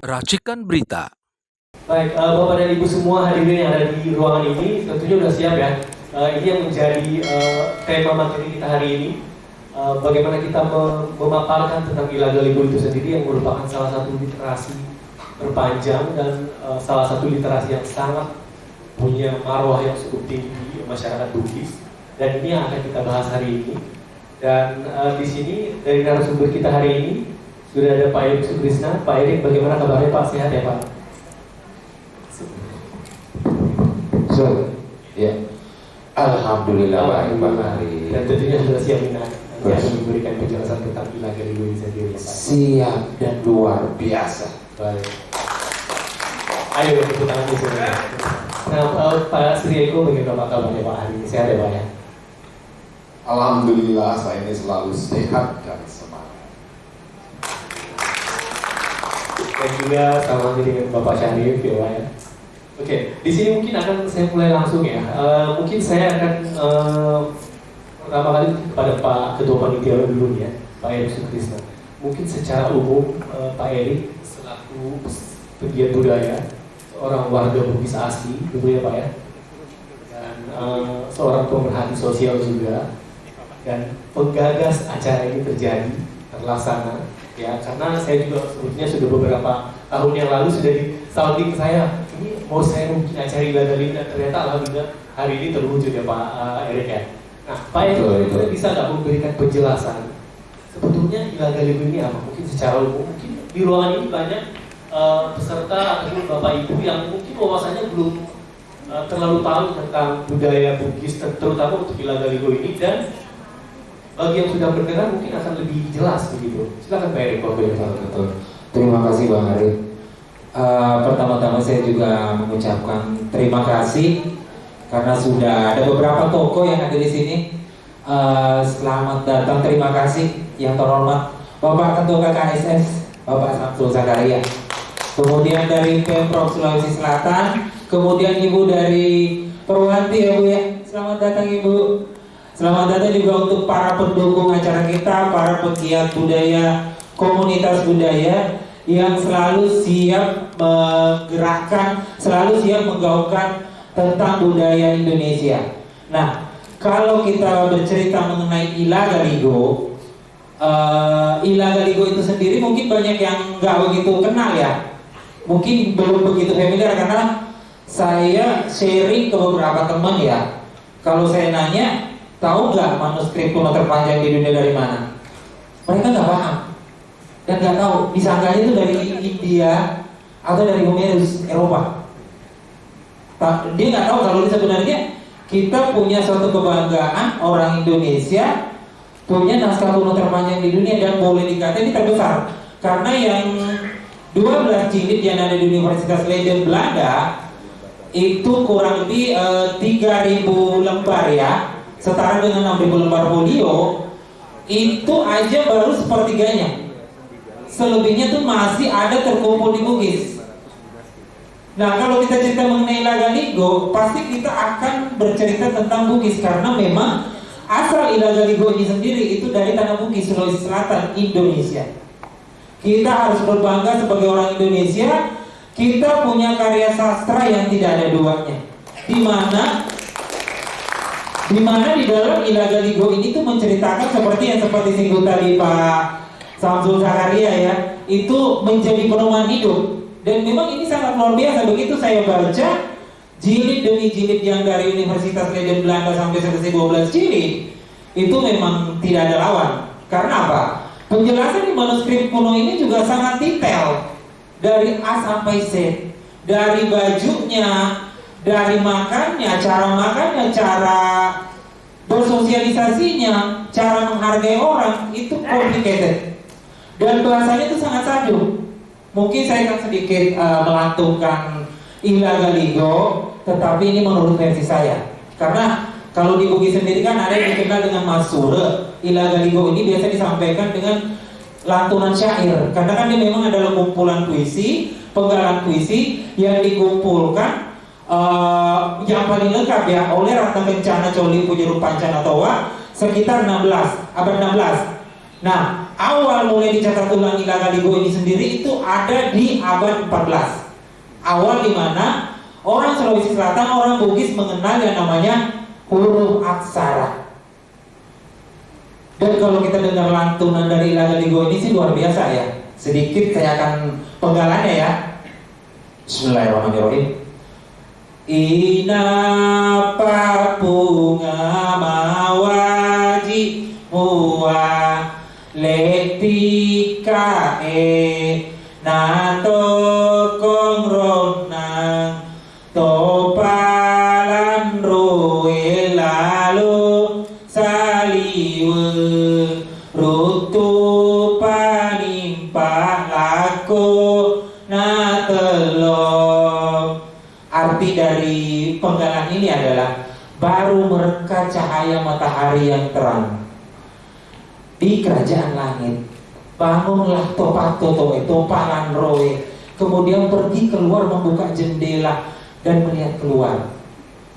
Racikan Berita. Baik, Bapak dan Ibu semua hadirin yang ada di ruangan ini tentunya sudah siap ya. Ini yang menjadi tema materi kita hari ini. Bagaimana kita memaparkan tentang illegal itu sendiri yang merupakan salah satu literasi terpanjang dan salah satu literasi yang sangat punya marwah yang cukup tinggi di masyarakat Bugis. Dan ini yang akan kita bahas hari ini. Dan di sini dari narasumber kita hari ini sudah ada Pak Erik Sutrisna. Pak Erik, bagaimana kabarnya Pak? Sehat ya Pak? Ya. Alhamdulillah baik Pak Hari. Dan tentunya sudah siap nanti akan memberikan penjelasan tentang illegal ini sendiri Pak. Siap dan luar biasa. Baik. Ayo tepuk tangan di sini. Nah, Pak Sri Eko, bagaimana kabarnya Pak hari ini? Sehat ya Pak ya? Alhamdulillah saya ini selalu sehat dan semangat. Dan juga sama dengan Bapak Syarif ya Pak ya. Oke, di sini mungkin akan saya mulai langsung ya. Mungkin saya akan pertama kali kepada Pak Ketua Panitia dulu ya, Pak Erik Sutrisna. Mungkin secara umum Pak Erik selaku pegiat budaya, seorang warga Bugis asli, gitu ya Pak ya, dan seorang pemerhati sosial juga, dan penggagas acara ini terlaksana. Ya, karena saya juga sebetulnya sudah beberapa tahun yang lalu sudah di sounding saya, ini mau saya mungkin acara illegal ini, dan ternyata alhamdulillah hari ini terwujud ya Pak Erik ya. Nah, Pak Erik, bisa nggak memberikan penjelasan sebetulnya illegal ini apa? Mungkin secara umum, mungkin di ruangan ini banyak peserta ataupun Bapak Ibu yang mungkin wawasannya belum terlalu tahu tentang budaya Bugis, terutama untuk illegal ini, dan bagi yang sudah mendengar mungkin akan lebih jelas begitu. Silakan Pak Erik. Betul. Terima kasih Bang Arif. Pertama-tama saya juga mengucapkan terima kasih karena sudah ada beberapa tokoh yang ada di sini. Selamat datang, terima kasih yang terhormat Bapak Ketua KKSS, Bapak Samsul Zakaria. Kemudian dari Pemprov Sulawesi Selatan, kemudian Ibu dari Perwanti ya Bu ya. Selamat datang Ibu. Selamat datang juga untuk para pendukung acara kita, para pegiat budaya, komunitas budaya yang selalu siap menggerakkan, selalu siap menggaungkan tentang budaya Indonesia. Nah, kalau kita bercerita mengenai Ilagaligo, Ilagaligo itu sendiri mungkin banyak yang nggak begitu kenal ya, mungkin belum begitu familiar karena saya sharing ke beberapa teman ya. Kalau saya nanya, tahu nggak manuskrip kuno terpanjang di dunia dari mana? Mereka nggak paham dan nggak tahu. Disangkanya itu dari India atau dari Homerus Eropa. Dia nggak tahu kalau sebenarnya kita punya suatu kebanggaan orang Indonesia punya naskah kuno terpanjang di dunia dan boleh dikatakan ini terbesar karena yang 12 jilid yang ada di Universitas Leiden Belanda itu kurang lebih 3.000 lembar ya, setara dengan 6.000 lembar folio. Itu aja baru sepertiganya, selebihnya tuh masih ada terkumpul di Bugis. Nah, kalau kita cerita mengenai Ilagaligo, pasti kita akan bercerita tentang Bugis karena memang asal Ilagaligo ini sendiri itu dari tanah Bugis, Sulawesi Selatan, Indonesia. Kita harus berbangga sebagai orang Indonesia. Kita punya karya sastra yang tidak ada duanya, di mana di dalam Ilagaligo ini tuh menceritakan seperti singgung tadi Pak Samsul Zakaria ya, itu menjadi perumahan hidup. Dan memang ini sangat luar biasa. Begitu saya baca jilid demi jilid yang dari Universitas Leiden Belanda sampai selesai 12 jilid, itu memang tidak ada lawan. Karena apa? Penjelasan di manuskrip kuno ini juga sangat detail, dari A sampai Z, dari bajunya, dari makannya, cara bersosialisasinya, cara menghargai orang, itu complicated. Dan bahasanya itu sangat sadu. Mungkin saya akan sedikit melantunkan Ilagaligo, tetapi ini menurut versi saya. Karena kalau di Bugis sendiri kan ada yang dikenal dengan Masure. Ilagaligo ini biasa disampaikan dengan lantunan syair. Karena kan dia memang adalah kumpulan puisi, penggalan puisi yang dikumpulkan yang paling lengkap ya oleh Ratna Kencana Coli Pujeru Pancana Toa sekitar abad 16. Nah, awal mulai dicatat ulang Ilaga Ligo ini sendiri itu ada di abad 14. Awal di mana orang Sulawesi Selatan, orang Bugis mengenal yang namanya huruf aksara. Dan kalau kita dengar lantunan dari Ilaga Ligo ini sih luar biasa ya. Sedikit saya akan penggalannya ya. Bismillahirrahmanirrahim. Ina papunga mawaji muwa letika nato kongronang topalan roe lalu saliwe rutu panimpa lako natelok. Arti dari penggalan ini adalah baru mereka cahaya matahari yang terang di kerajaan langit, bangunlah topat totoe, topalan roe, kemudian pergi keluar membuka jendela dan melihat keluar.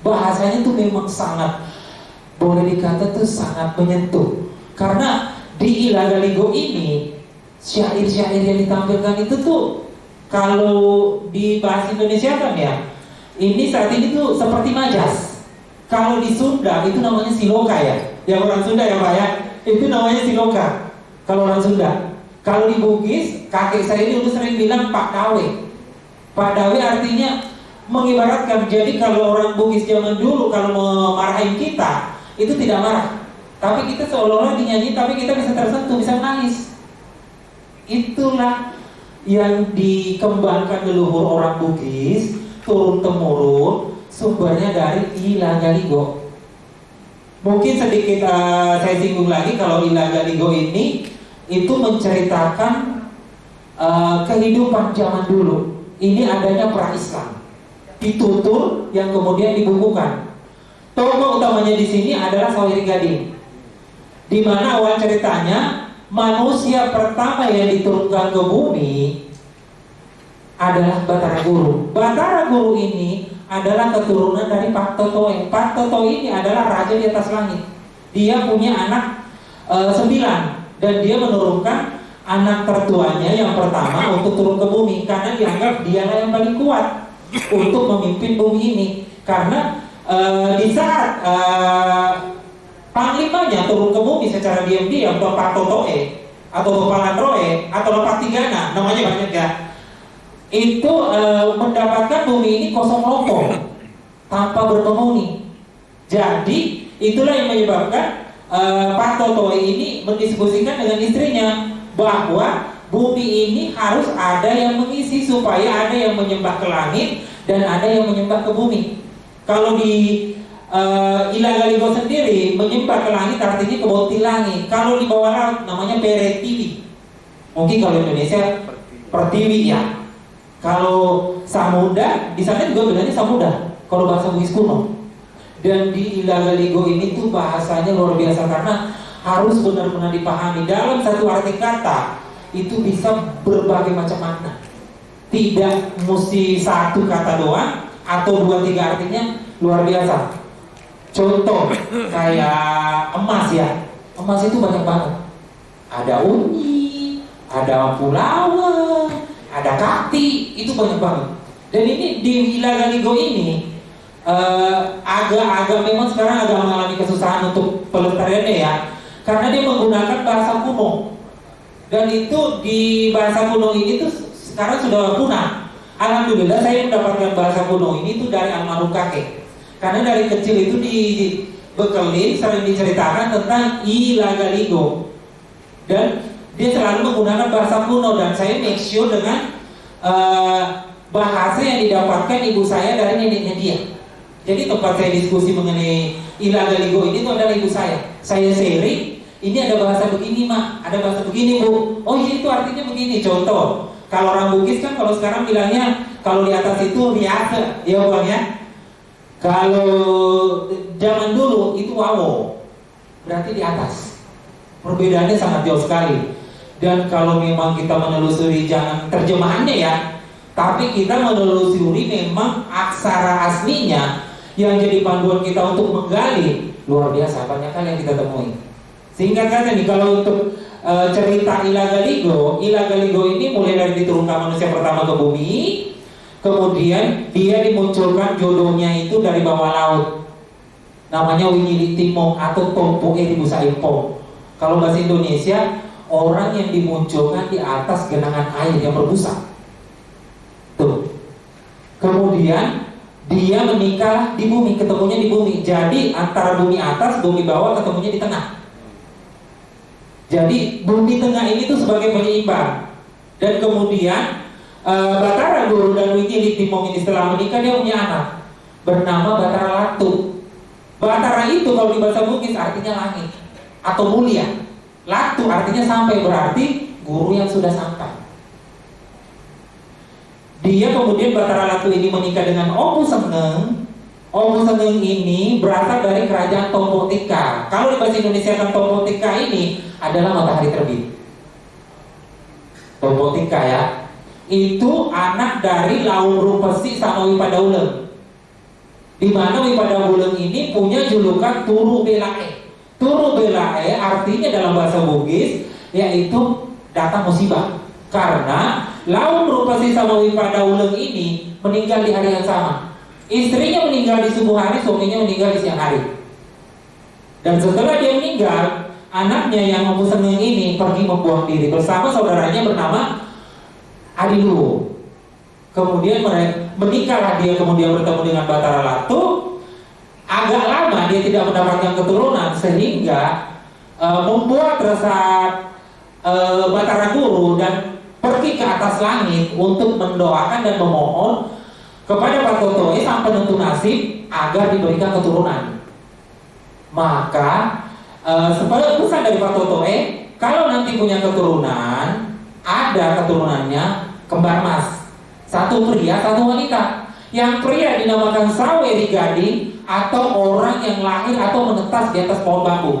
Bahasanya itu memang sangat, boleh dikata tuh sangat menyentuh. Karena di Ilaga Ligo ini syair-syair yang ditampilkan itu tuh kalau di bahasa Indonesia kan ya, ini saat ini tuh seperti majas. Kalau di Sunda itu namanya siloka ya, yang orang Sunda ya Pak ya, itu namanya siloka. Kalau orang Sunda. Kalau di Bugis, kakek saya ini dulu sering bilang Pak Dawe. Pak Dawe artinya mengibaratkan. Jadi kalau orang Bugis zaman dulu kalau memarahin kita itu tidak marah, tapi kita seolah-olah dinyanyi, tapi kita bisa tersentuh, bisa nangis. Itulah yang dikembangkan leluhur orang Bugis turun temurun, sumbernya dari Ilaga Ligo. Mungkin sedikit saya singgung lagi kalau Ilaga Ligo ini itu menceritakan kehidupan zaman dulu. Ini adanya pra-Islam, ditutur yang kemudian dibukukan. Tokoh utamanya di sini adalah Sawiri Gading, di mana awal ceritanya manusia pertama yang diturunkan ke bumi adalah Batara Guru. Batara Guru ini adalah keturunan dari Pak Totoe. Pak Totoe ini adalah raja di atas langit. Dia punya anak 9 dan dia menurunkan anak tertuanya yang pertama untuk turun ke bumi karena dianggap dialah yang paling kuat untuk memimpin bumi ini. Karena di saat panglimanya turun ke bumi secara diam-diam, Pak Totoe atau Topalan Roe atau Lepak Tigana, namanya banyak ya, itu mendapatkan bumi ini kosong lopo tanpa berpenghuni. Jadi itulah yang menyebabkan Pak Totoe ini mendiskusikan dengan istrinya bahwa bumi ini harus ada yang mengisi supaya ada yang menyembah ke langit dan ada yang menyembah ke bumi. Kalau di Ilaga Ligo sendiri menyembah ke langit artinya ke bawah langit. Kalau di bawah laut namanya Peretiwi. Mungkin kalau Indonesia Pertiwi ya. Kalau Samudra, di sana juga bilangnya Samudra. Kalau bahasa Bugis kuno. Dan di Ilaga Ligo ini tuh bahasanya luar biasa karena harus benar-benar dipahami. Dalam satu arti kata itu bisa berbagai macam makna. Tidak mesti satu kata doang atau 2-3 artinya luar biasa. Contoh kayak emas ya. Emas itu banyak banget. Ada unyi, ada pulawa, ada kati, itu banyak banget. Dan ini di Ilaga Ligo ini agak-agak memang sekarang agak mengalami kesusahan untuk pelestariannya ya, karena dia menggunakan bahasa kuno. Dan itu di bahasa kuno ini tuh sekarang sudah punah. Alhamdulillah saya mendapatkan bahasa kuno ini tuh dari almarhum kakek. Karena dari kecil itu dibekelin, sering diceritakan tentang Ilaga Ligo. Dan dia selalu menggunakan bahasa kuno dan saya make sure dengan bahasa yang didapatkan ibu saya dari neneknya dia. Jadi tempat saya diskusi mengenai Ilaga Ligo ini itu adalah ibu saya. Saya sharing, ini ada bahasa begini mak, ada bahasa begini bu. Oh iya itu artinya begini. Contoh, kalau orang Bugis kan kalau sekarang bilangnya kalau di atas itu riase, ya bang ya. Kalau zaman dulu itu wawo, berarti di atas. Perbedaannya sangat jauh sekali. Dan kalau memang kita menelusuri jangan terjemahannya ya, tapi kita menelusuri memang aksara aslinya yang jadi panduan kita untuk menggali, luar biasa banyak hal yang kita temui. Singkat kata nih, kalau untuk cerita Ilagaligo. Ilagaligo ini mulai dari diturunkan manusia pertama ke bumi, kemudian dia dimunculkan jodohnya itu dari bawah laut, namanya Winili Timong atau Tompo Eribusa Impong. Kalau bahasa Indonesia, orang yang dimunculkan di atas genangan air yang berbusa. Tuh. Kemudian dia menikah di bumi, ketemunya di bumi. Jadi antara bumi atas, bumi bawah, ketemunya di tengah. Jadi bumi tengah ini tuh sebagai penyeimbang. Dan kemudian Batara Guru dan Winili Timong ini setelah menikah dia punya anak bernama Batara Latu. Batara itu kalau di bahasa Bugis artinya langit atau mulia. Latu artinya sampai, berarti guru yang sudah sampai. Dia kemudian Batara Latu ini menikah dengan Opu Sengeng. Opu Sengeng ini berasal dari kerajaan Tompotika. Kalau di bahasa Indonesia kan Tompotika ini adalah matahari terbit. Tompotika ya. Itu anak dari Laung Rupesi sama Wipadauleng. Di mana Wipadauleng ini punya julukan Turu Belae. Turu Belae artinya dalam bahasa Bugis yaitu datang musibah. Karena Laung Rupesi sama Wipadauleng ini meninggal di hari yang sama. Istrinya meninggal di subuh hari, suaminya meninggal di siang hari. Dan setelah dia meninggal, anaknya yang Opu Sengeng ini pergi membuang diri bersama saudaranya bernama Adiluo. Kemudian menikahlah dia, kemudian bertemu dengan Batara Latu. Agak lama dia tidak mendapatkan keturunan sehingga membuat resah Batara Guru dan pergi ke atas langit untuk mendoakan dan memohon kepada Pak Totoe sang penentu nasib agar diberikan keturunan. Maka sebagai pesan dari Pak Totoe, kalau nanti punya keturunan, ada keturunannya kembar mas, satu pria, satu wanita. Yang pria dinamakan Saweri Gading atau orang yang lahir atau menetas di atas pohon bambu,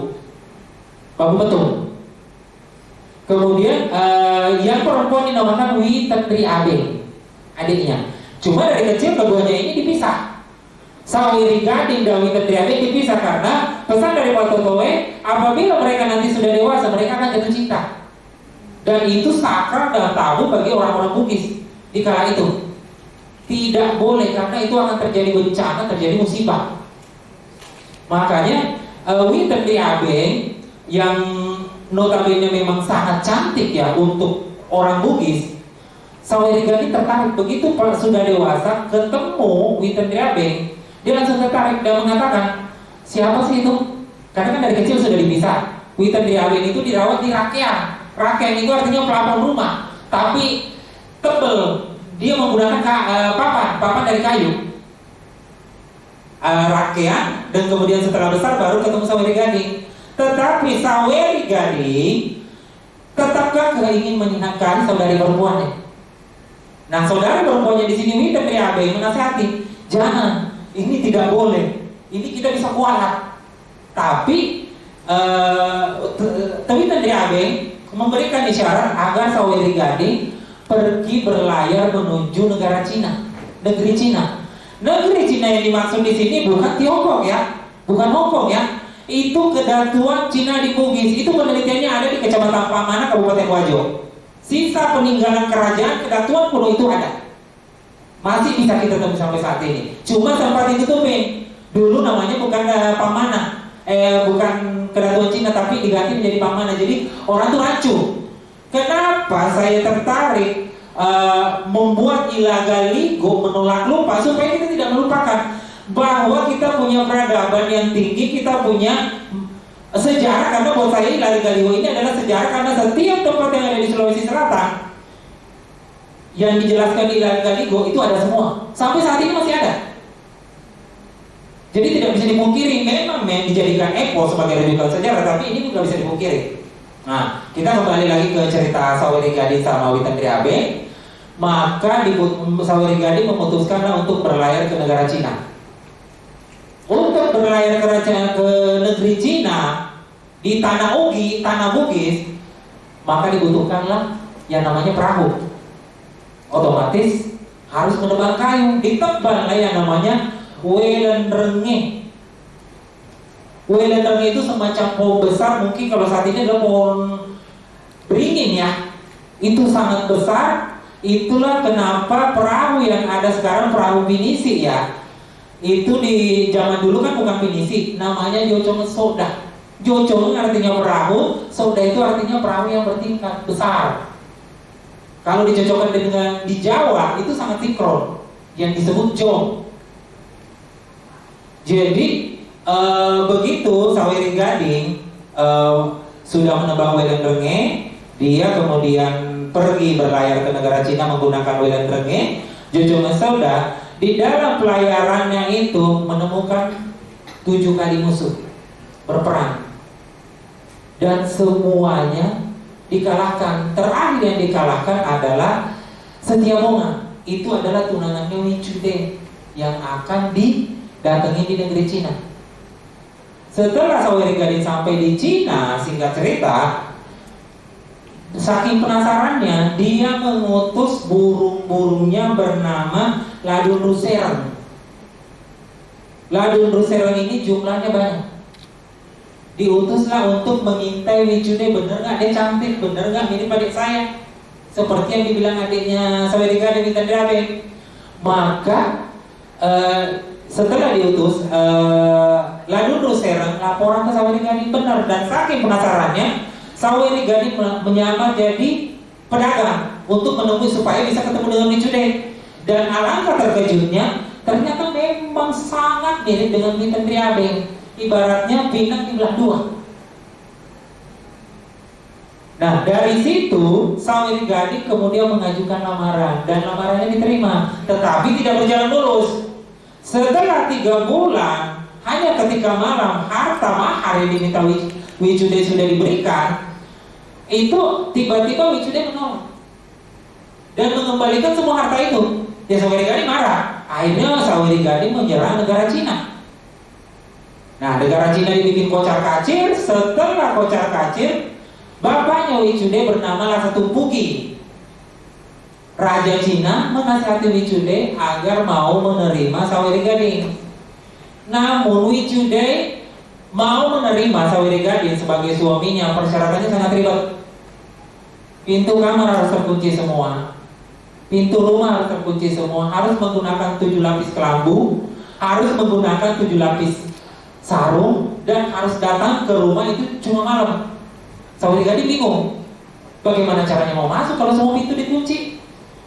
bambu betung. Kemudian yang perempuan dinamakan Witendri Abeng, adiknya. Cuma dari kecil keduanya ini dipisah. Saweri Gading dan Witendri Abeng dipisah karena pesan dari Pak Totoe, apabila mereka nanti sudah dewasa, mereka akan jatuh cinta. Dan itu sakral dan tabu bagi orang-orang Bugis di kala itu. Tidak boleh, karena itu akan terjadi bencana, terjadi musibah. Makanya Witendri Abeng yang notabene memang sangat cantik ya untuk orang Bugis, Saweri Gading tertarik. Begitu sudah dewasa ketemu Witendri Abeng, dia langsung tertarik dan mengatakan, siapa sih itu? Karena kan dari kecil sudah dipisah. Witendri Abeng itu dirawat di rakyat. Rakyat itu artinya pelapon rumah, tapi tebel. Dia menggunakan papan dari kayu. Rakyat, dan kemudian setelah besar baru ketemu Saweri Gading. Tetapi Saweri Gading tetap gagah ingin menikahi saudari perempuannya. Nah, saudari perempuannya di sini Witendri Abeng menasihati, jangan, ini tidak boleh, ini kita bisa kualat. Tapi Witendri Abeng memberikan isyarat agar Saweri Gading pergi berlayar menuju negara Cina, negeri Cina. Negeri Cina yang dimaksud di sini bukan Tiongkok ya, bukan Hongkong ya. Itu kedatuan Cina di Bugis. Itu penelitiannya ada di Kecamatan Pamana, Kabupaten Wajo. Sisa peninggalan kerajaan kedatuan kuno itu ada. Masih bisa kita temui sampai saat ini. Cuma sempat ditutupin. Dulu namanya bukan Pamana, bukan kedatuan Cina, tapi diganti menjadi Pamana. Jadi orang tuh rancu. Kenapa saya tertarik membuat Ilagaligo menolak lupa, supaya kita tidak melupakan bahwa kita punya peradaban yang tinggi, kita punya sejarah. Karena buat saya Ilagaligo ini adalah sejarah, karena setiap tempat yang ada di Sulawesi Selatan yang dijelaskan di Ilagaligo itu ada semua. Sampai saat ini masih ada. Jadi tidak bisa dipungkiri, memang dijadikan eko sebagai rujukan sejarah, tapi ini juga bisa dipungkiri. Nah, kita kembali lagi ke cerita Saweri Gading sama Witendri Abeng. Maka Saweri Gading memutuskanlah untuk berlayar ke negara Cina. Untuk berlayar ke negeri Cina di tanah Ugi, tanah Bugis, maka dibutuhkanlah yang namanya perahu. Otomatis harus menebang kayu, ditebanglah yang namanya welendrenge. Welendrenge itu semacam pohon besar, mungkin kalau saat ini adalah pohon ya. Itu sangat besar. Itulah kenapa perahu yang ada sekarang perahu pinisi ya. Itu di zaman dulu kan bukan pinisi, namanya jocong soda. Jocong artinya perahu, soda itu artinya perahu yang bertingkat besar. Kalau dicocokkan dengan di Jawa itu sangat sinkron, yang disebut jong. Jadi begitu Saweri Gading sudah menebang Welen Renge, dia kemudian pergi berlayar ke negara Cina menggunakan Welen Renge. Jocong Soda di dalam pelayarannya itu menemukan 7 kali musuh berperang, dan semuanya dikalahkan. Terakhir yang dikalahkan adalah Setiabonga. Itu adalah tunangannya Wicude yang akan didatangi di negeri Cina. Setelah Saweri Gading sampai di Cina, singkat cerita, saking penasarannya, dia mengutus burung-burungnya bernama Ladun Rusereng. Ladun Rusereng ini jumlahnya banyak. Diutuslah untuk mengintai Wicude, bener nggak dia cantik, bener nggak mirip adik saya, seperti yang dibilang adiknya Saweri Gading di Tendrabe. Maka setelah diutus, Ladun Rusereng laporan ke Saweri Gading benar, dan saking penasarannya Saweri Gading menyamar jadi pedagang untuk menemui supaya bisa ketemu dengan Wicude. Dan alangkah terkejutnya, ternyata memang sangat mirip dengan Miten Triabe. Ibaratnya bintang dibelah 2. Nah, dari situ Saweri Gading kemudian mengajukan lamaran, dan lamarannya diterima, tetapi tidak berjalan mulus. Setelah 3 bulan, hanya ketika malam harta mahar yang diminta Wicude sudah diberikan, itu tiba-tiba Wicude menolak dan mengembalikan semua harta itu. Ya, Saweri Gading marah. Akhirnya Saweri Gading menyerang negara Cina. Nah, negara Cina dibikin kocar kacir. Setelah kocar kacir, bapaknya Wicude bernama Lasatuppugi. Raja Cina menasihati Wicude agar mau menerima Saweri Gading. Namun Wicude mau menerima Saweri Gading sebagai suaminya, persyaratannya sangat ribet. Pintu kamar harus terkunci semua, pintu rumah harus terkunci semua, harus menggunakan 7 lapis kelambu, harus menggunakan 7 lapis sarung, dan harus datang ke rumah itu cuma malam. Saweri Gading bingung, bagaimana caranya mau masuk kalau semua pintu dikunci.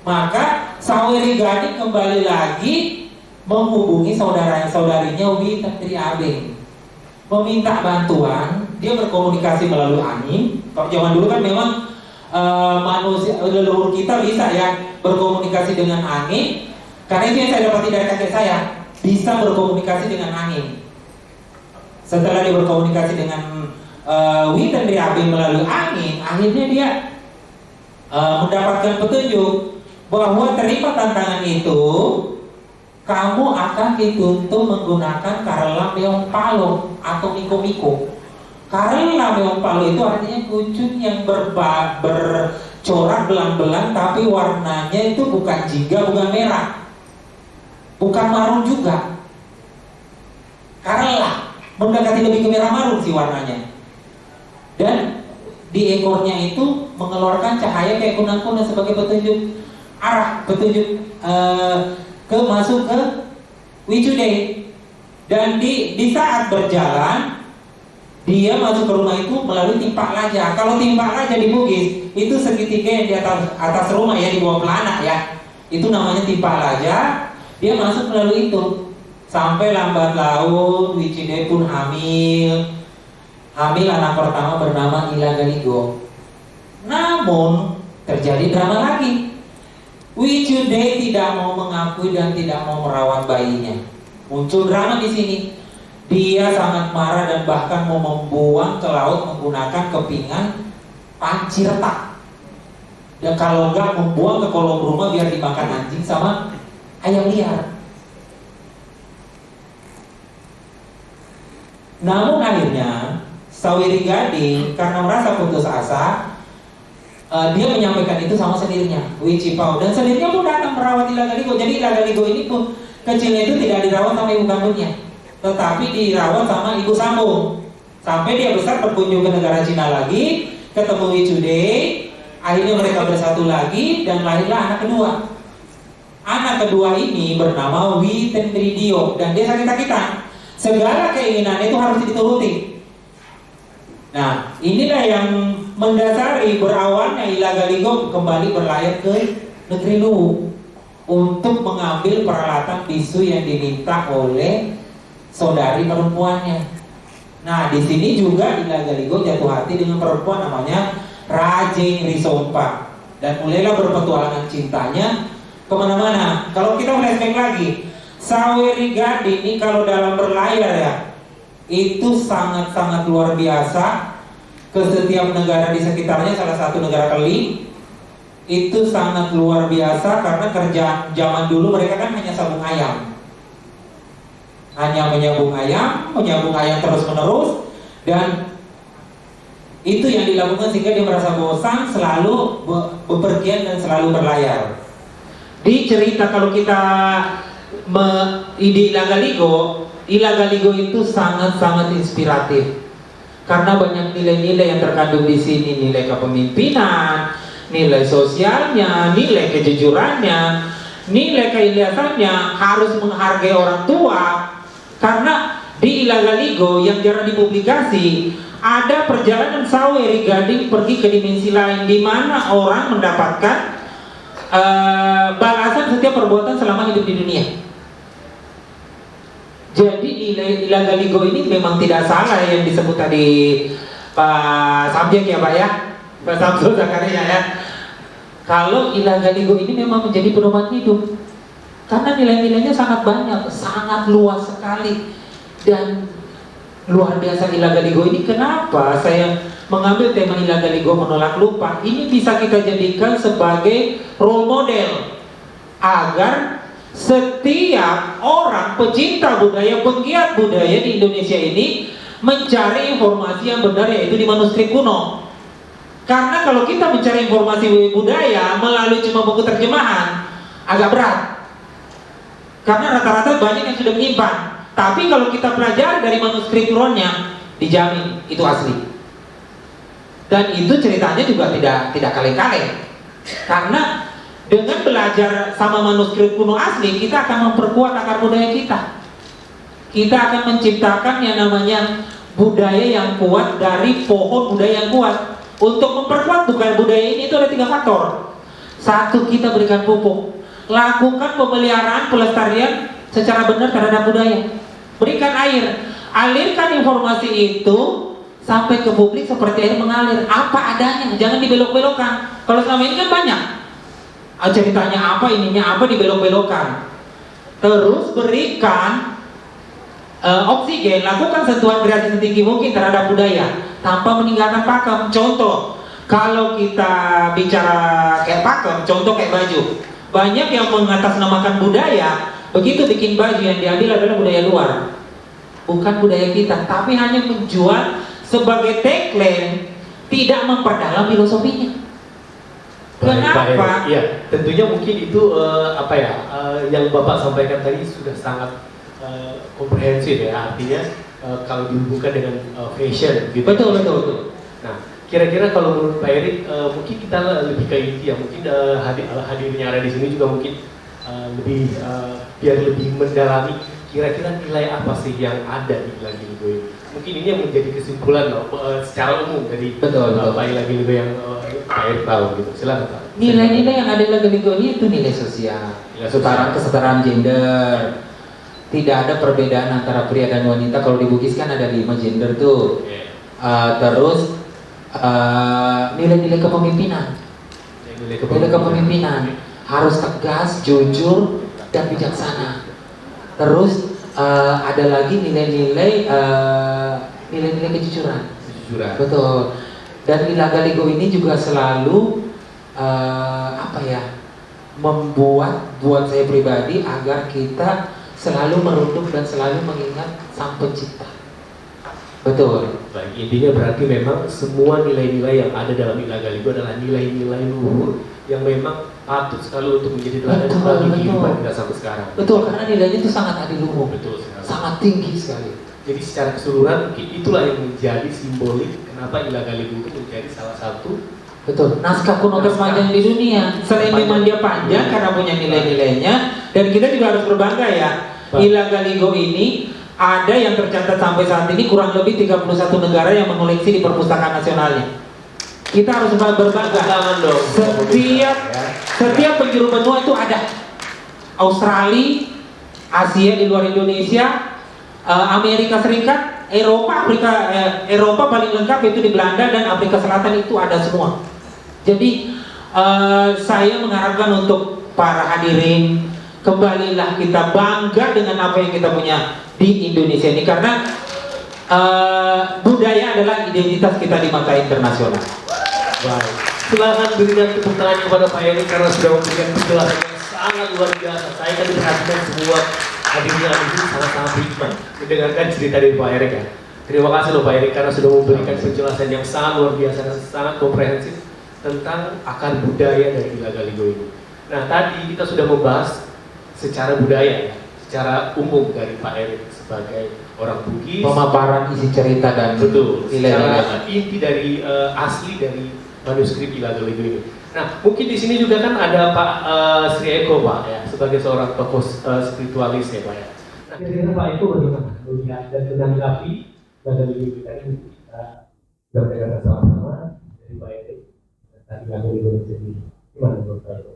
Maka Saweri Gading kembali lagi menghubungi saudara-saudarinya Witen Triabe, meminta bantuan. Dia berkomunikasi melalui angin. Kalau zaman dulu kan memang manusia, leluhur kita bisa ya berkomunikasi dengan angin. Karena itu yang saya dapati dari kakek saya, bisa berkomunikasi dengan angin. Setelah dia berkomunikasi dengan Witen Triabe melalui angin, akhirnya dia mendapatkan petunjuk bahwa terima tantangan itu, kamu akan dituntut menggunakan Karela Meong Palo atau Miko-Miko. Karela Meong Palo itu artinya kucing yang bercorak belang-belang, tapi warnanya itu bukan jingga, bukan merah, bukan marun juga. Karela mendekati lebih ke merah marun sih warnanya. Dan di ekornya itu mengeluarkan cahaya kayak kunang-kunang sebagai petunjuk arah, petunjuk masuk ke Wicude. Dan di saat berjalan, dia masuk ke rumah itu melalui timpak laja. Kalau timpak laja di Bugis itu segitiga yang di atas rumah ya, di bawah pelana ya, itu namanya timpak laja. Dia masuk melalui itu. Sampai lambat laun Wicude pun hamil anak pertama bernama Ilagaligo. Namun terjadi drama lagi. Wicude tidak mau mengakui dan tidak mau merawat bayinya. Muncul drama di sini. Dia sangat marah dan bahkan mau membuang ke laut menggunakan kepingan panci retak. Dan kalau enggak, membuang ke kolong rumah biar dimakan anjing sama ayam liar. Namun akhirnya Saweri Gading karena merasa putus asa, dia menyampaikan itu sama sendirinya, Wicipau, dan sendirinya pun datang merawat Ilagaligo. Jadi Ilagaligo ini pun kecilnya itu tidak dirawat sama ibu kandungnya, tetapi dirawat sama ibu sambung. Sampai dia besar berkunjung ke negara Cina lagi, ketemu Wicude. Akhirnya mereka bersatu lagi dan lahirlah anak kedua. Anak kedua ini bernama Witentridio dan dia sakit-sakitan. Segala keinginannya itu harus dituruti. Nah, inilah yang mendasari berawalnya Ila Galigo kembali berlayar ke negeri Luwu untuk mengambil peralatan bisu yang diminta oleh saudari perempuannya. Nah, di sini juga Ila Galigo jatuh hati dengan perempuan namanya Rajeng Risompa dan mulailah berpetualangan cintanya kemana-mana. Kalau kita flashback lagi, Saweri Gading ini kalau dalam berlayar ya, itu sangat-sangat luar biasa. Ke setiap negara di sekitarnya, salah satu negara Keli, itu sangat luar biasa karena kerjaan zaman dulu mereka kan hanya sabung ayam, hanya menyambung ayam terus menerus, dan itu yang dilakukan sehingga dia merasa bosan, selalu bepergian dan selalu berlayar. Di cerita kalau kita di Ila Galigo itu sangat-sangat inspiratif karena banyak nilai-nilai yang terkandung di sini, nilai kepemimpinan, nilai sosialnya, nilai kejujurannya, nilai keikhlasannya, harus menghargai orang tua. Karena di Ila Galigo yang jarang dipublikasi, ada perjalanan Saweri Gading pergi ke dimensi lain di mana orang mendapatkan balasan setiap perbuatan selama hidup di dunia. Jadi Ila Galigo ini memang tidak salah yang disebut tadi Pak Samjek ya Pak ya, Pak Samsul Zakaria ya. Kalau Ila Galigo ini memang menjadi pedoman hidup karena nilai-nilainya sangat banyak, sangat luas sekali. Dan luar biasa Ila Galigo ini. Kenapa saya mengambil tema Ila Galigo menolak lupa? Ini bisa kita jadikan sebagai role model agar setiap orang pecinta budaya, penggiat budaya di Indonesia ini mencari informasi yang benar, yaitu di manuskrip kuno. Karena kalau kita mencari informasi budaya melalui cuma buku terjemahan agak berat, karena rata-rata banyak yang sudah menyimpan. Tapi kalau kita pelajari dari manuskrip kunonya, dijamin itu asli. Dan itu ceritanya juga tidak kaleng-kaleng. Karena dengan belajar sama manuskrip kuno asli, kita akan memperkuat akar budaya kita. Kita akan menciptakan yang namanya budaya yang kuat dari pohon budaya yang kuat. Untuk memperkuat budaya ini itu ada 3 faktor. 1, kita berikan pupuk. Lakukan pemeliharaan, pelestarian secara benar terhadap budaya. Berikan air, alirkan informasi itu sampai ke publik seperti air mengalir, apa adanya, jangan dibelok-belokkan. Kalau selama ini kan banyak ceritanya apa, ininya apa, dibelok-belokkan. Terus berikan oksigen, lakukan sentuhan kreasi setinggi mungkin terhadap budaya tanpa meninggalkan pakem. Contoh, kalau kita bicara kayak pakem, contoh kayak baju, banyak yang mengatasnamakan budaya, begitu bikin baju yang diambil adalah budaya luar, bukan budaya kita, tapi hanya menjual sebagai tagline, tidak memperdalam filosofinya. Kenapa? Iya, tentunya mungkin itu yang Bapak sampaikan tadi sudah sangat komprehensif ya, artinya kalau dihubungkan dengan fashion gitu. Betul. Nah, kira-kira kalau menurut Pak Erik, mungkin kita lebih ke inti ya, mungkin hadirnya ada di sini juga mungkin biar lebih mendalami kira-kira nilai apa sih yang ada di Ila Galigo ini. Mungkin ini yang menjadi kesimpulan secara umum dari Pak Ila Galigo yang Pak Erik tahu gitu. Silakan Pak. Nilai-nilai yang ada di Ila Galigo ini itu nilai sosial, kesetaraan gender. Tidak ada perbedaan antara pria dan wanita. Kalau di Bugis kan ada 5 gender tuh. Terus nilai-nilai kepemimpinan. Nilai kepemimpinan harus tegas, jujur, dan bijaksana. Terus ada lagi nilai-nilai kejujuran. Betul. Dan Ila Galigo ini juga selalu buat saya pribadi agar kita selalu merunduk dan selalu mengingat Sang Pencipta. Betul. Baik, intinya berarti memang semua nilai-nilai yang ada dalam Ila Galigo adalah nilai-nilai luhur yang memang patut sekali untuk menjadi teladan bagi kehidupan kita sampai sekarang. Betul, karena nilainya itu sangat adiluhur. Betul sekali. Sangat tinggi sekali. Jadi secara keseluruhan mungkin itulah yang menjadi simbolik kenapa Ila Galigo itu menjadi salah satu Betul. Naskah kuno terpanjang di dunia. Selain memang dia panjang karena punya nilai-nilainya, dan kita juga harus berbangga ya. Ila Galigo ini ada yang tercatat sampai saat ini kurang lebih 31 negara yang mengoleksi di perpustakaan nasionalnya. Kita harus berbangga. Setiap penjuru benua itu ada. Australia, Asia di luar Indonesia, Amerika Serikat, Eropa paling lengkap itu di Belanda, dan Afrika Selatan itu ada semua. Jadi saya mengharapkan untuk para hadirin, kembalilah kita bangga dengan apa yang kita punya di Indonesia ini, karena budaya adalah identitas kita di mata internasional. Baik. Silakan berikan tepuk tangan kepada Pak Erik karena sudah memberikan penjelasan yang sangat luar biasa. Saya tadi perhatikan semua hadirnya di sini sangat-sangat hikmat mendengarkan cerita dari Pak Erik ya. Terima kasih loh Pak Erik karena sudah memberikan penjelasan yang sangat luar biasa dan sangat komprehensif tentang akar budaya dari Ila Galigo ini. Nah tadi kita sudah membahas secara budaya ya, secara umum dari Pak Erik sebagai orang Bugis. Pemaparan isi cerita dan betul. Secara inti dari asli dari manuskrip Ila Galigo ini. Nah, mungkin di sini juga kan ada Pak Sri Eko Pak ya, sebagai seorang tokoh spiritualis ya Pak ya. Nah, kira-kira Pak Eko bagaimana melihat dan menanggapi Ila Galigo kita ini kita berdebat sama-sama dari Pak Erik dan Ila Galigo sendiri. Gimana menurut Pak Eko?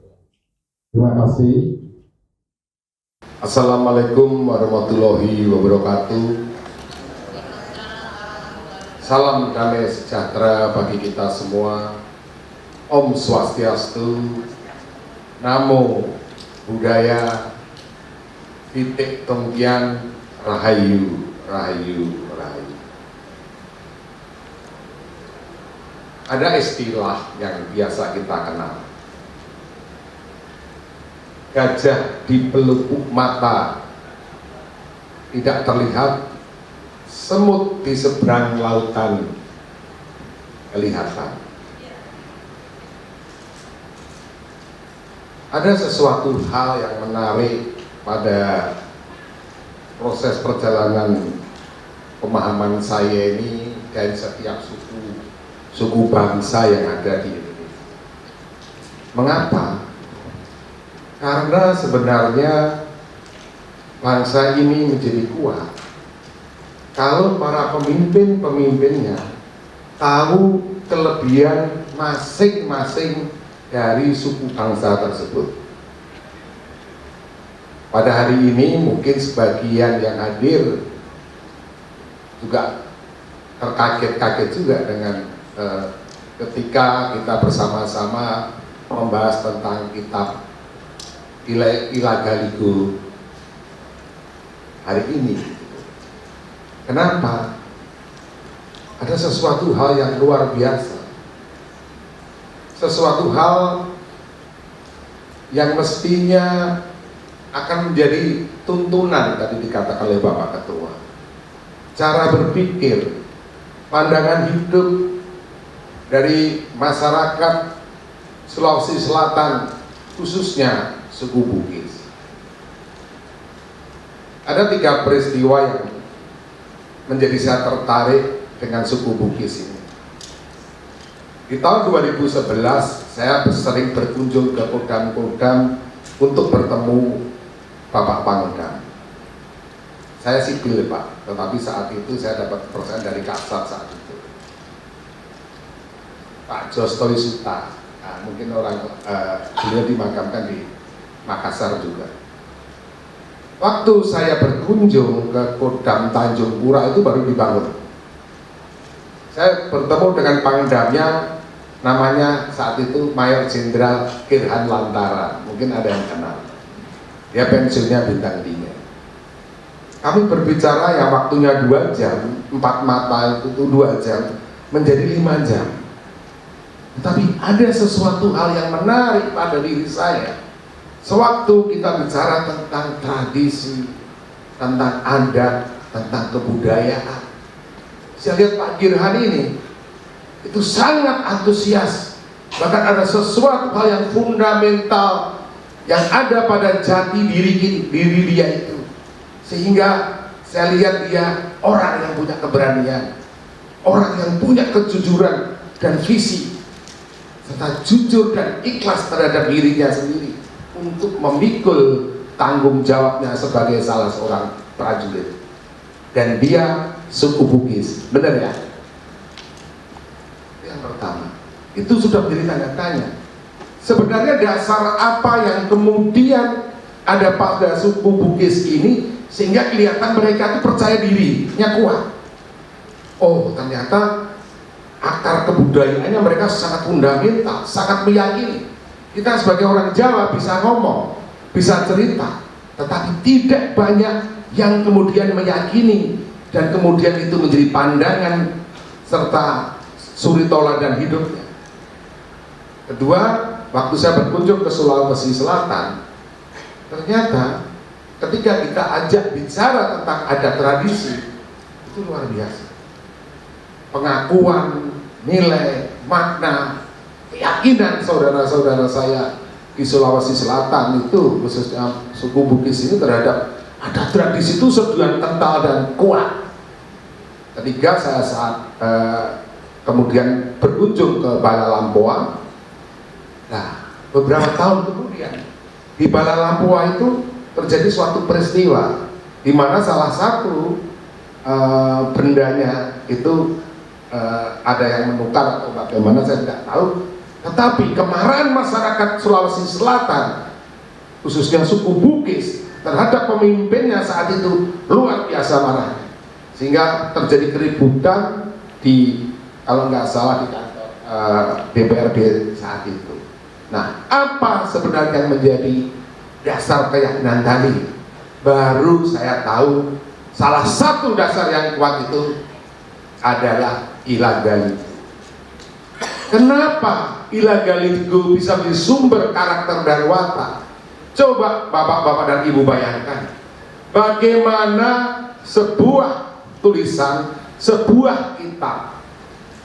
Terima kasih. Assalamualaikum warahmatullahi wabarakatuh. Salam damai sejahtera bagi kita semua. Om Swastiastu, Namo Buddhaya, Titik Tongkian, Rahayu, Rahayu, Rahayu. Ada istilah yang biasa kita kenal. Gajah di pelupuk mata tidak terlihat, semut di seberang lautan kelihatan. Ada sesuatu hal yang menarik pada proses perjalanan pemahaman saya ini dari setiap suku bangsa yang ada di Indonesia. Mengapa? Karena sebenarnya bangsa ini menjadi kuat kalau para pemimpin-pemimpinnya tahu kelebihan masing-masing dari suku bangsa tersebut. Pada hari ini mungkin sebagian yang hadir juga terkaget-kaget juga dengan ketika kita bersama-sama membahas tentang kitab Ila Galigo hari ini. Kenapa? Ada sesuatu hal yang luar biasa, sesuatu hal yang mestinya akan menjadi tuntunan, tadi dikatakan oleh Bapak Ketua. Cara berpikir, pandangan hidup dari masyarakat Sulawesi Selatan, khususnya suku Bugis. Ada 3 peristiwa yang menjadi saya tertarik dengan suku Bugis ini. Di tahun 2011 saya sering berkunjung ke Kodam-Kodam untuk bertemu Bapak Pangdam. Saya sipil Pak, tetapi saat itu saya dapat persen dari Kasat saat itu. Pak Jostoy Suta, nah, mungkin orang beliau dimakamkan di Makassar juga. Waktu saya berkunjung ke Kodam Tanjung Pura itu baru dibangun. Saya bertemu dengan Pangdamnya, namanya saat itu Mayor Jenderal Kirhan Lantara, mungkin ada yang kenal. Dia pensiunnya bintang 3. Kami berbicara yang waktunya 2 jam, 4 mata itu 2 jam, menjadi 5 jam. Tapi ada sesuatu hal yang menarik pada diri saya. Sewaktu kita bicara tentang tradisi, tentang adat, tentang kebudayaan, saya lihat Pak Kirhan ini itu sangat antusias. Bahkan ada sesuatu hal yang fundamental yang ada pada jati diri dia itu, sehingga saya lihat dia orang yang punya keberanian, orang yang punya kejujuran dan visi. serta jujur dan ikhlas terhadap dirinya sendiri untuk memikul tanggung jawabnya sebagai salah seorang prajurit. Dan dia suku Bugis, benar ya? Yang pertama, itu sudah menjadi tanda tanya. Sebenarnya dasar apa yang kemudian ada pada suku Bugis ini sehingga kelihatan mereka itu percaya dirinya kuat? Oh, ternyata akar kebudayaannya mereka sangat fundamental, sangat meyakini. Kita sebagai orang Jawa bisa ngomong, bisa cerita, tetapi tidak banyak yang kemudian meyakini dan kemudian itu menjadi pandangan serta suri toladan hidupnya. Kedua, waktu saya berkunjung ke Sulawesi Selatan, ternyata ketika kita ajak bicara tentang adat tradisi, itu luar biasa. Pengakuan, nilai, makna, keyakinan saudara-saudara saya di Sulawesi Selatan itu, khususnya suku Bugis ini, terhadap adat tradisi itu seduhan kental dan kuat. Ketiga, saya saat kemudian berkunjung ke Balalampoa. Nah, beberapa tahun kemudian di Balalampoa itu terjadi suatu peristiwa di mana salah satu bendanya itu ada yang menukar atau bagaimana saya tidak tahu, tetapi kemarahan masyarakat Sulawesi Selatan khususnya suku Bugis terhadap pemimpinnya saat itu luar biasa marahnya, sehingga terjadi keributan di, kalau nggak salah, di kantor DPRD saat itu. Nah, apa sebenarnya yang menjadi dasar keyakinan tadi? Baru saya tahu salah satu dasar yang kuat itu adalah ilagaligo. Kenapa ilagaligo bisa menjadi sumber karakter dan watak? Coba bapak-bapak dan ibu bayangkan bagaimana sebuah tulisan, sebuah kitab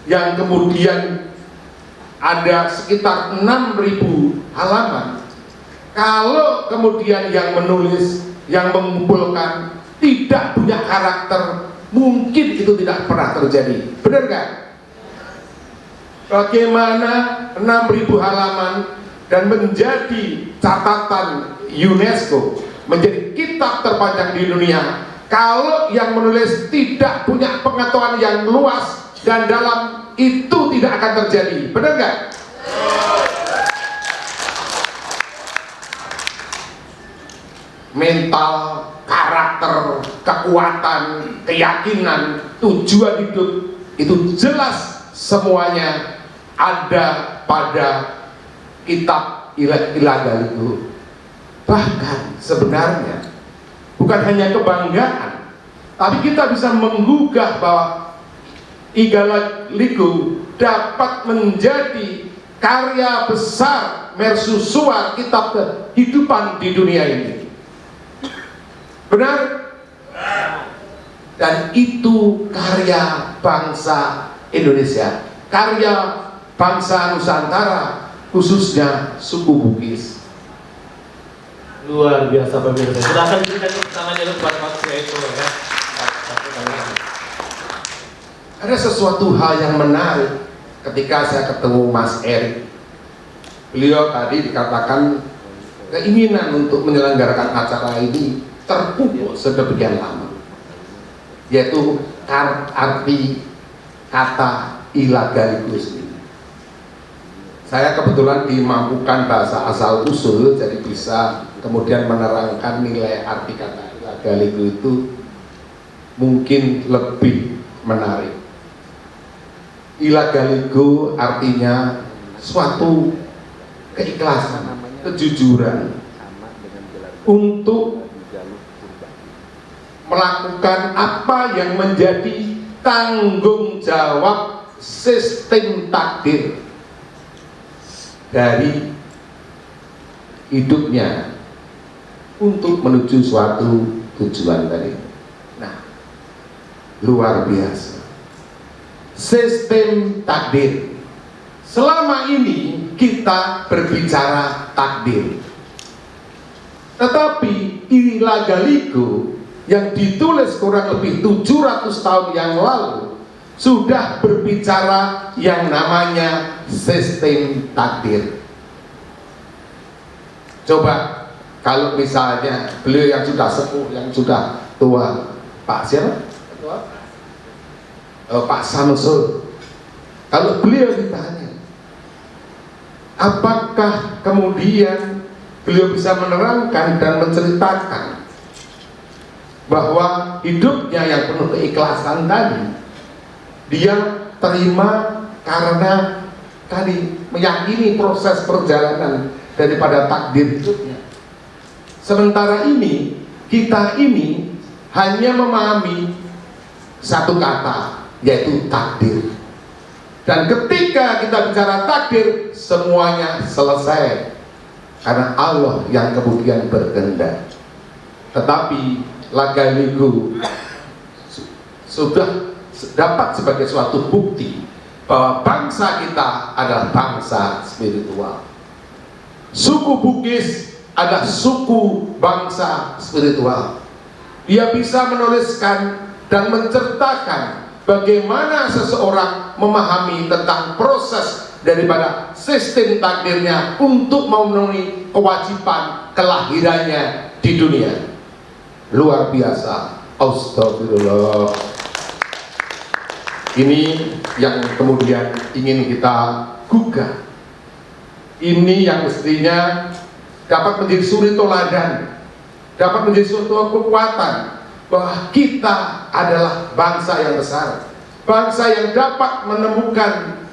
yang kemudian ada sekitar 6.000 halaman, kalau kemudian yang menulis, yang mengumpulkan tidak punya karakter, mungkin itu tidak pernah terjadi. Benar kan? Bagaimana 6.000 halaman dan menjadi catatan UNESCO, menjadi kitab terpanjang di dunia, kalau yang menulis tidak punya pengetahuan yang luas dan dalam, itu tidak akan terjadi. Benar nggak? Mental, karakter, kekuatan, keyakinan, tujuan hidup itu jelas semuanya ada pada kitab ilagaligo. Bahkan sebenarnya bukan hanya kebanggaan, tapi kita bisa menggugah bahwa ilagaligo dapat menjadi karya besar mercusuar kitab kehidupan di dunia ini. Benar? Dan itu karya bangsa Indonesia, karya bangsa Nusantara, khususnya suku Bugis. Luar biasa pemirsa. Silahkan berikan tepuk tangan dulu buat Mas Eko ya. Ada sesuatu hal yang menarik ketika saya ketemu Mas Erik. Beliau tadi dikatakan keinginan untuk menyelenggarakan acara ini terpupuk sedemikian lama, yaitu arti kata ilagaligo sendiri. Saya kebetulan dimampukan bahasa asal usul, jadi bisa kemudian menerangkan nilai arti kata ilagaligo itu mungkin lebih menarik. Ilagaligo artinya suatu keikhlasan, kejujuran untuk melakukan apa yang menjadi tanggung jawab sistem takdir dari hidupnya untuk menuju suatu tujuan tadi. Nah, luar biasa. Sistem takdir. Selama ini kita berbicara takdir, tetapi ilagaligo yang ditulis kurang lebih 700 tahun yang lalu sudah berbicara yang namanya sistem takdir. Coba kalau misalnya beliau yang sudah sepuh, yang sudah tua, Pak siapa? Pak Samsul. Kalau beliau ditanya, apakah kemudian beliau bisa menerangkan dan menceritakan bahwa hidupnya yang penuh keikhlasan tadi, dia terima karena tadi meyakini proses perjalanan daripada takdir hidupnya. Sementara ini, kita ini hanya memahami satu kata, yaitu takdir. Dan ketika kita bicara takdir, semuanya selesai karena Allah yang kemudian berkehendak. Tetapi laga ligu sudah dapat sebagai suatu bukti bahwa bangsa kita adalah bangsa spiritual. Suku Bugis adalah suku bangsa spiritual. Dia bisa menuliskan dan menceritakan bagaimana seseorang memahami tentang proses daripada sistem takdirnya untuk memenuhi kewajiban kelahirannya di dunia. Luar biasa. Astagfirullah. Ini yang kemudian ingin kita gugah. Ini yang mestinya dapat menjadi suri toladan, dapat menjadi suatu kekuatan bahwa kita adalah bangsa yang besar, bangsa yang dapat menemukan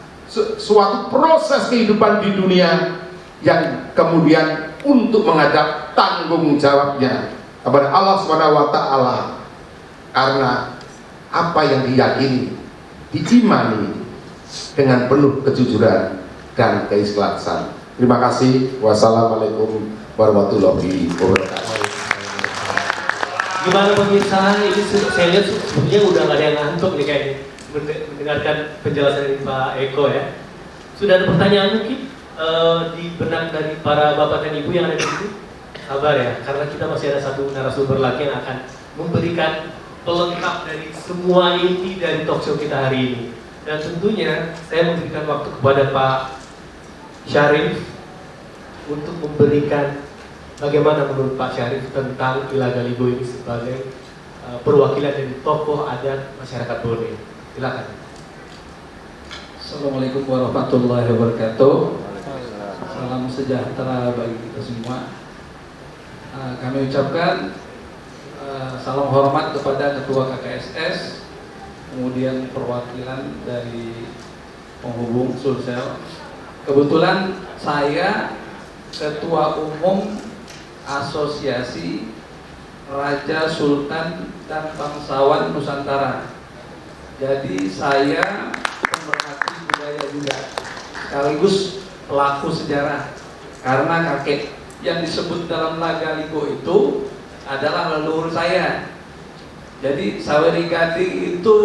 suatu proses kehidupan di dunia yang kemudian untuk menghadap tanggung jawabnya kepada Allah SWT, karena apa yang diyakini, diimani dengan penuh kejujuran dan keikhlasan. Terima kasih. Wassalamualaikum warahmatullahi wabarakatuh. Gimana pemirsa? Ini saya lihat sebenarnya udah nggak ada yang ngantuk nih kayaknya mendengarkan penjelasan dari Pak Eko ya. Sudah ada pertanyaan mungkin di benak dari para bapak dan ibu yang ada di sini? Sabar ya, karena kita masih ada satu narasumber lagi yang akan memberikan pelengkap dari semua inti dari talkshow kita hari ini. Dan tentunya saya memberikan waktu kepada Pak Syarif untuk memberikan bagaimana menurut Pak Syarif tentang Ilaga Ligo ini sebagai perwakilan dari tokoh adat masyarakat Bone. Silakan. Assalamualaikum warahmatullahi wabarakatuh. Salam sejahtera bagi kita semua. Kami ucapkan salam hormat kepada Ketua KKSS, kemudian perwakilan dari penghubung Sulsel. Kebetulan saya Ketua Umum Asosiasi Raja Sultan dan Bangsawan Nusantara. Jadi saya pemerhati budaya juga, sekaligus pelaku sejarah. Karena kakek yang disebut dalam Laga Ligo itu adalah leluhur saya. Jadi Saweri Gading itu,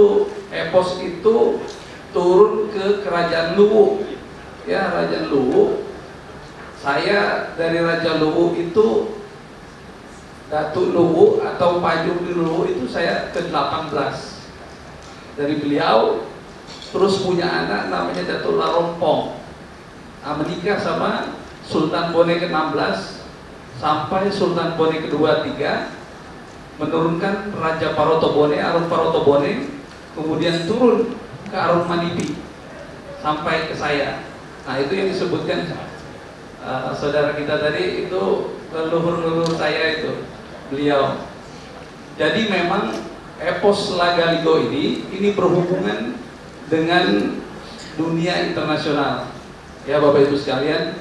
epos itu turun ke Kerajaan Luwu. Ya, Raja Luwu. Saya dari Raja Luwu itu, Datuk Luwu atau Pajung di Luwu itu saya ke-18 dari beliau. Terus punya anak namanya Datuk Larompong, menikah sama Sultan Bone ke-16 sampai Sultan Bone ke-23, menurunkan Raja Paroto Bone, Arum Paroto Bone, kemudian turun ke Arum Manipi sampai ke saya. Nah, itu yang disebutkan saudara kita tadi, itu leluhur-leluhur saya itu, beliau. Jadi memang epos Laga Ligo ini berhubungan dengan dunia internasional. Ya Bapak Ibu sekalian,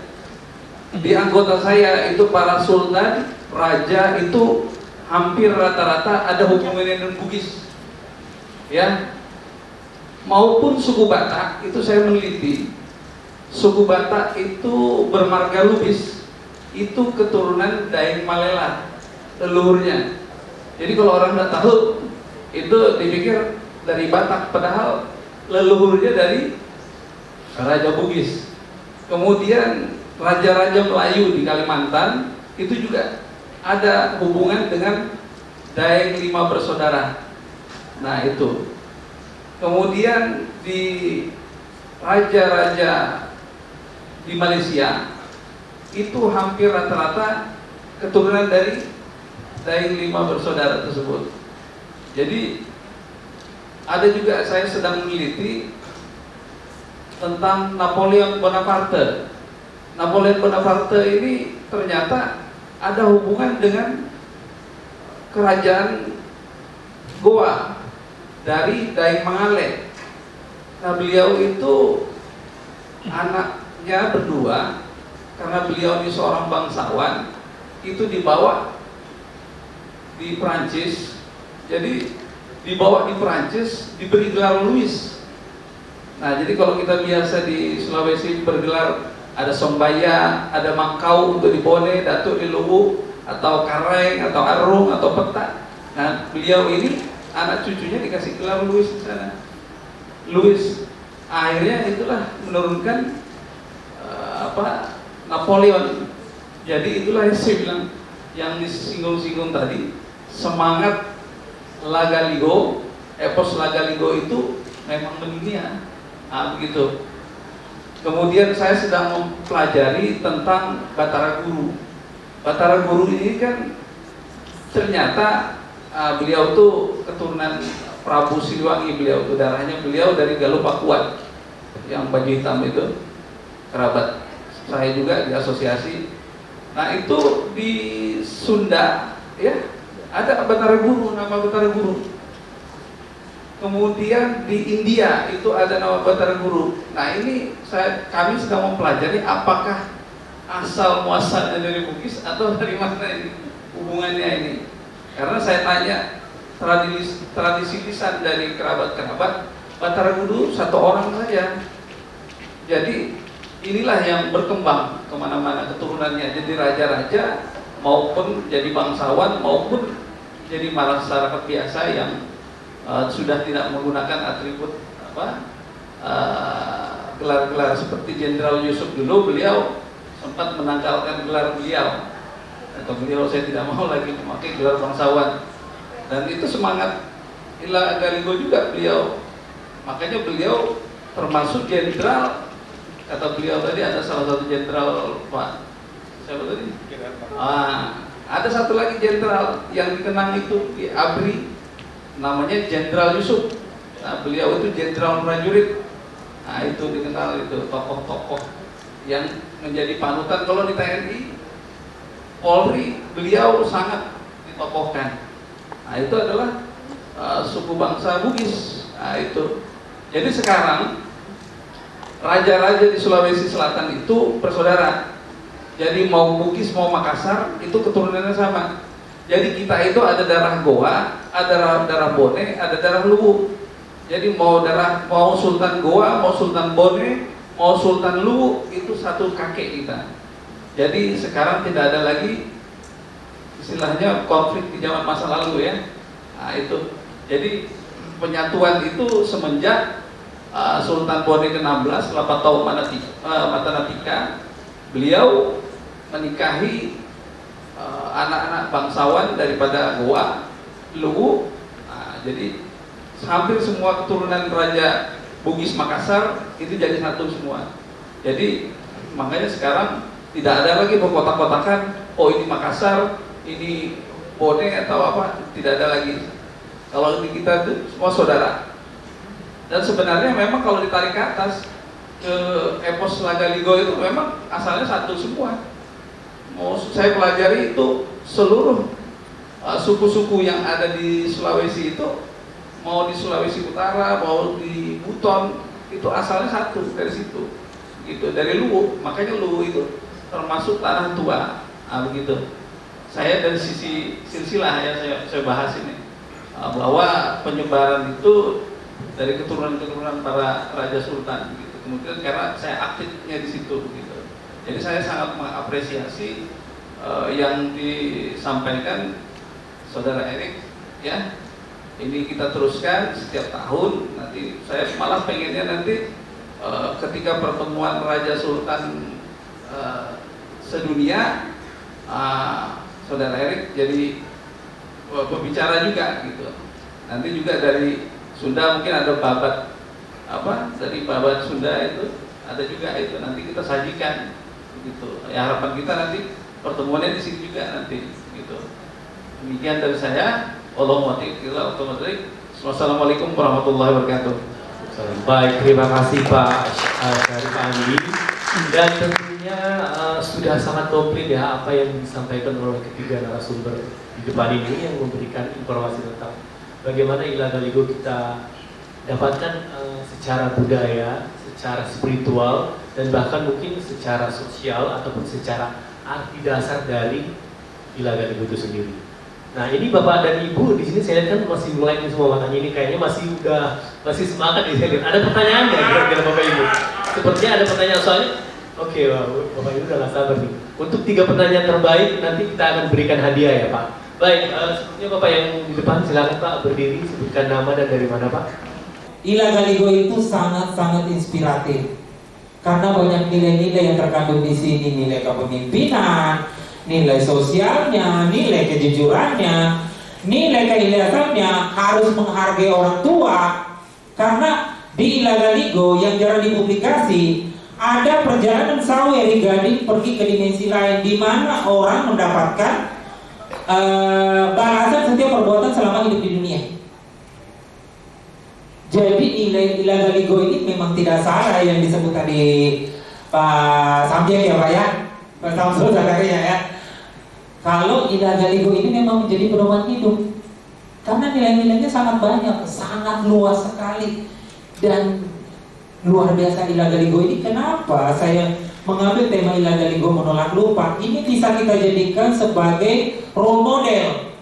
di anggota saya itu para sultan, raja itu hampir rata-rata ada hubungannya dengan Bugis. Ya, maupun suku Batak itu saya meneliti. Suku Batak itu bermarga Lubis, itu keturunan Daeng Malela, leluhurnya. Jadi kalau orang nggak tahu, itu dipikir dari Batak, padahal leluhurnya dari Raja Bugis. Kemudian raja-raja Melayu di Kalimantan itu juga ada hubungan dengan Daeng 5 bersaudara. Nah itu. Kemudian di raja-raja di Malaysia itu hampir rata-rata keturunan dari Daeng 5 bersaudara tersebut. Jadi ada juga saya sedang meneliti tentang Napoleon Bonaparte. Napoleon Bonaparte ini ternyata ada hubungan dengan kerajaan Goa dari Daeng Mangale. Nah, beliau itu anaknya berdua, karena beliau ini seorang bangsawan, itu dibawa di Perancis. Jadi dibawa di Perancis, diberi gelar Louis. Nah, jadi kalau kita biasa di Sulawesi bergelar ada Sombaya, ada Mangkau untuk di Bone, Datuk di Luwu, atau Kareng, atau Arung, atau Petak. Nah, beliau ini anak cucunya dikasih gelar Louis di sana. Louis akhirnya itulah menurunkan Napoleon. Jadi itulah yang saya bilang, yang disinggung-singgung tadi, semangat Lagaligo, epos Lagaligo itu memang mendunia. Begitu. Kemudian saya sedang mempelajari tentang Batara Guru. Batara Guru ini kan ternyata beliau tuh keturunan Prabu Siliwangi. Beliau tuh darahnya beliau dari Galuh Pakuan, yang baju hitam itu, kerabat saya juga di asosiasi. Nah, itu di Sunda ya ada Batara Guru, nama Batara Guru. Kemudian di India itu ada nama Batara Guru. Nah, ini kami sedang mempelajari apakah asal muasalnya dari Bugis atau dari mana ini hubungannya ini. Karena saya tanya tradisi lisan dari kerabat-kerabat, Batara Guru satu orang saja. Jadi inilah yang berkembang kemana-mana keturunannya. Jadi raja-raja maupun jadi bangsawan maupun jadi masyarakat biasa yang sudah tidak menggunakan atribut gelar-gelar seperti Jenderal Yusuf. Dulu beliau sempat menanggalkan gelar beliau, atau beliau saya tidak mau lagi memakai gelar bangsawan. Dan itu semangat Lagaligo juga beliau. Makanya beliau termasuk jenderal, kata beliau tadi ada salah satu jenderal, Pak siapa tadi? Ada satu lagi jenderal yang dikenang itu di ABRI, namanya Jenderal Yusuf. Nah, beliau itu jenderal prajurit. Nah, itu dikenal, itu tokoh-tokoh yang menjadi panutan. Kalau di TNI, Polri, beliau sangat ditokohkan. Nah, itu adalah suku bangsa Bugis. Nah, itu. Jadi sekarang raja-raja di Sulawesi Selatan itu bersaudara. Jadi mau Bugis mau Makassar itu keturunannya sama. Jadi kita itu ada darah Goa, ada darah Bone, ada darah Luwu. Jadi mau Sultan Goa, mau Sultan Bone, mau Sultan Luwu, itu satu kakek kita. Jadi sekarang tidak ada lagi istilahnya konflik di zaman masa lalu ya. Nah, itu. Jadi penyatuan itu semenjak Sultan Bone ke-16 Lapatau Matanatika, beliau menikahi anak-anak bangsawan daripada Goa, Luwu. Nah, jadi hampir semua keturunan Raja Bugis Makassar itu jadi satu semua. Jadi makanya sekarang tidak ada lagi berkotak-kotakan, oh ini Makassar, ini Bone atau apa, tidak ada lagi. Kalau di kita itu semua saudara. Dan sebenarnya memang kalau ditarik ke atas ke epos Lagaligo itu memang asalnya satu semua. Mau saya pelajari itu seluruh suku-suku yang ada di Sulawesi itu, mau di Sulawesi Utara, mau di Buton, itu asalnya satu dari situ, gitu, dari Luwu. Makanya Luwu itu termasuk tanah tua. Begitu. Saya dari sisi silsilah ya saya bahas ini, bahwa penyebaran itu dari keturunan-keturunan para raja sultan, gitu. Kemudian karena saya aktifnya di situ, gitu. Jadi saya sangat mengapresiasi yang disampaikan Saudara Erik, ya. Ini kita teruskan setiap tahun. Nanti saya malah pengennya nanti ketika pertemuan Raja Sultan sedunia, Saudara Erik jadi pembicara juga, gitu. Nanti juga dari Sunda mungkin ada babat dari babat Sunda itu ada juga itu nanti kita sajikan gitu. Ya harapan kita nanti pertemuannya di sini juga nanti gitu. Demikian dari saya. Wassalamualaikum warahmatullahi wabarakatuh. Baik, terima kasih Pak Syarif Andi. Dan tentunya sudah sangat komplit ya apa yang disampaikan oleh ketiga narasumber di depan ini yang memberikan informasi tentang bagaimana Ila Galigo kita dapatkan secara budaya, secara spiritual, dan bahkan mungkin secara sosial ataupun secara arti dasar dari Ila Galigo itu sendiri. Nah ini Bapak dan Ibu di sini saya lihat kan masih mulai semua matanya ini kayaknya masih semangat nih saya lihat. Ada pertanyaan nggak kira-kira Bapak Ibu? Sepertinya ada pertanyaan soalnya. Oke, Bapak Ibu udah nggak sabar nih. Untuk 3 pertanyaan terbaik nanti kita akan berikan hadiah ya Pak. Baik, sepertinya Bapak yang di depan silakan Pak berdiri sebutkan nama dan dari mana Pak. Ila Galigo itu sangat-sangat inspiratif karena banyak nilai-nilai yang terkandung di sini, nilai kepemimpinan, nilai sosialnya, nilai kejujurannya, nilai keikhlasannya, harus menghargai orang tua. Karena di Ila Galigo yang jarang dipublikasi, ada perjalanan Saweri Gading pergi ke dimensi lain di mana orang mendapatkan balasan setiap perbuatan selama hidup di dunia. Jadi nilai Ila Galigo ini memang tidak salah yang disebut tadi Pak Samjek ya Pak ya, Pak Samsul Zakaria ya. Kalau Ila Galigo ini memang menjadi pedoman hidup karena nilai-nilainya sangat banyak, sangat luas sekali dan luar biasa Ila Galigo ini. Kenapa saya mengambil tema Ila Galigo menolak lupa? Ini bisa kita jadikan sebagai role model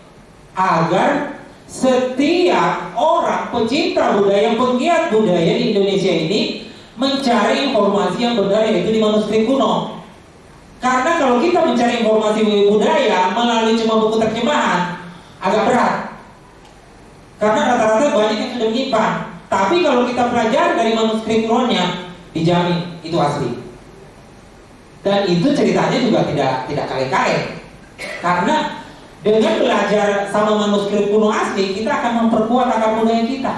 agar setiap orang pecinta budaya, penggiat budaya di Indonesia ini mencari informasi yang benar, yaitu di manuskrip kuno. Karena kalau kita mencari informasi budaya melalui cuma buku terjemahan agak berat, karena rata-rata banyak yang sudah menyimpan. Tapi kalau kita pelajari dari manuskrip kunonya, dijamin itu asli. Dan itu ceritanya juga tidak kaleng-kaleng. Karena dengan belajar sama manuskrip kuno asli, kita akan memperkuat akar budaya kita.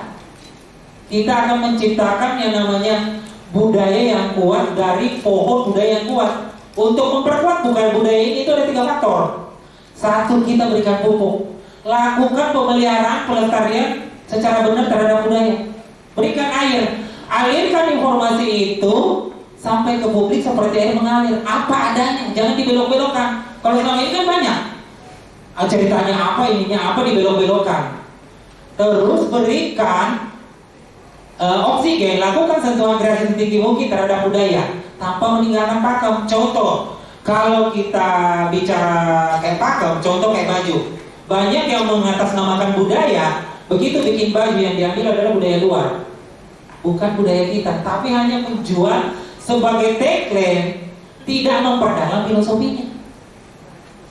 Kita akan menciptakan yang namanya budaya yang kuat dari pohon budaya yang kuat. Untuk memperkuat budaya ini itu ada 3 faktor. 1, kita berikan pupuk. Lakukan pemeliharaan, pelestarian secara benar terhadap budaya. Berikan air. Alirkan informasi itu sampai ke publik seperti air mengalir. Apa adanya, jangan dibelok-belokkan. Kalau selama ini kan banyak ceritanya apa, ininya apa, dibelok-belokkan. Terus berikan oksigen, lakukan sentuhan gerasi setinggi mungkin terhadap budaya tanpa meninggalkan pakem. Contoh, kalau kita bicara kayak pakem, contoh kayak baju, banyak yang mengatasnamakan budaya, begitu bikin baju yang diambil adalah budaya luar, bukan budaya kita, tapi hanya menjual sebagai tagline, tidak memperdalam filosofinya.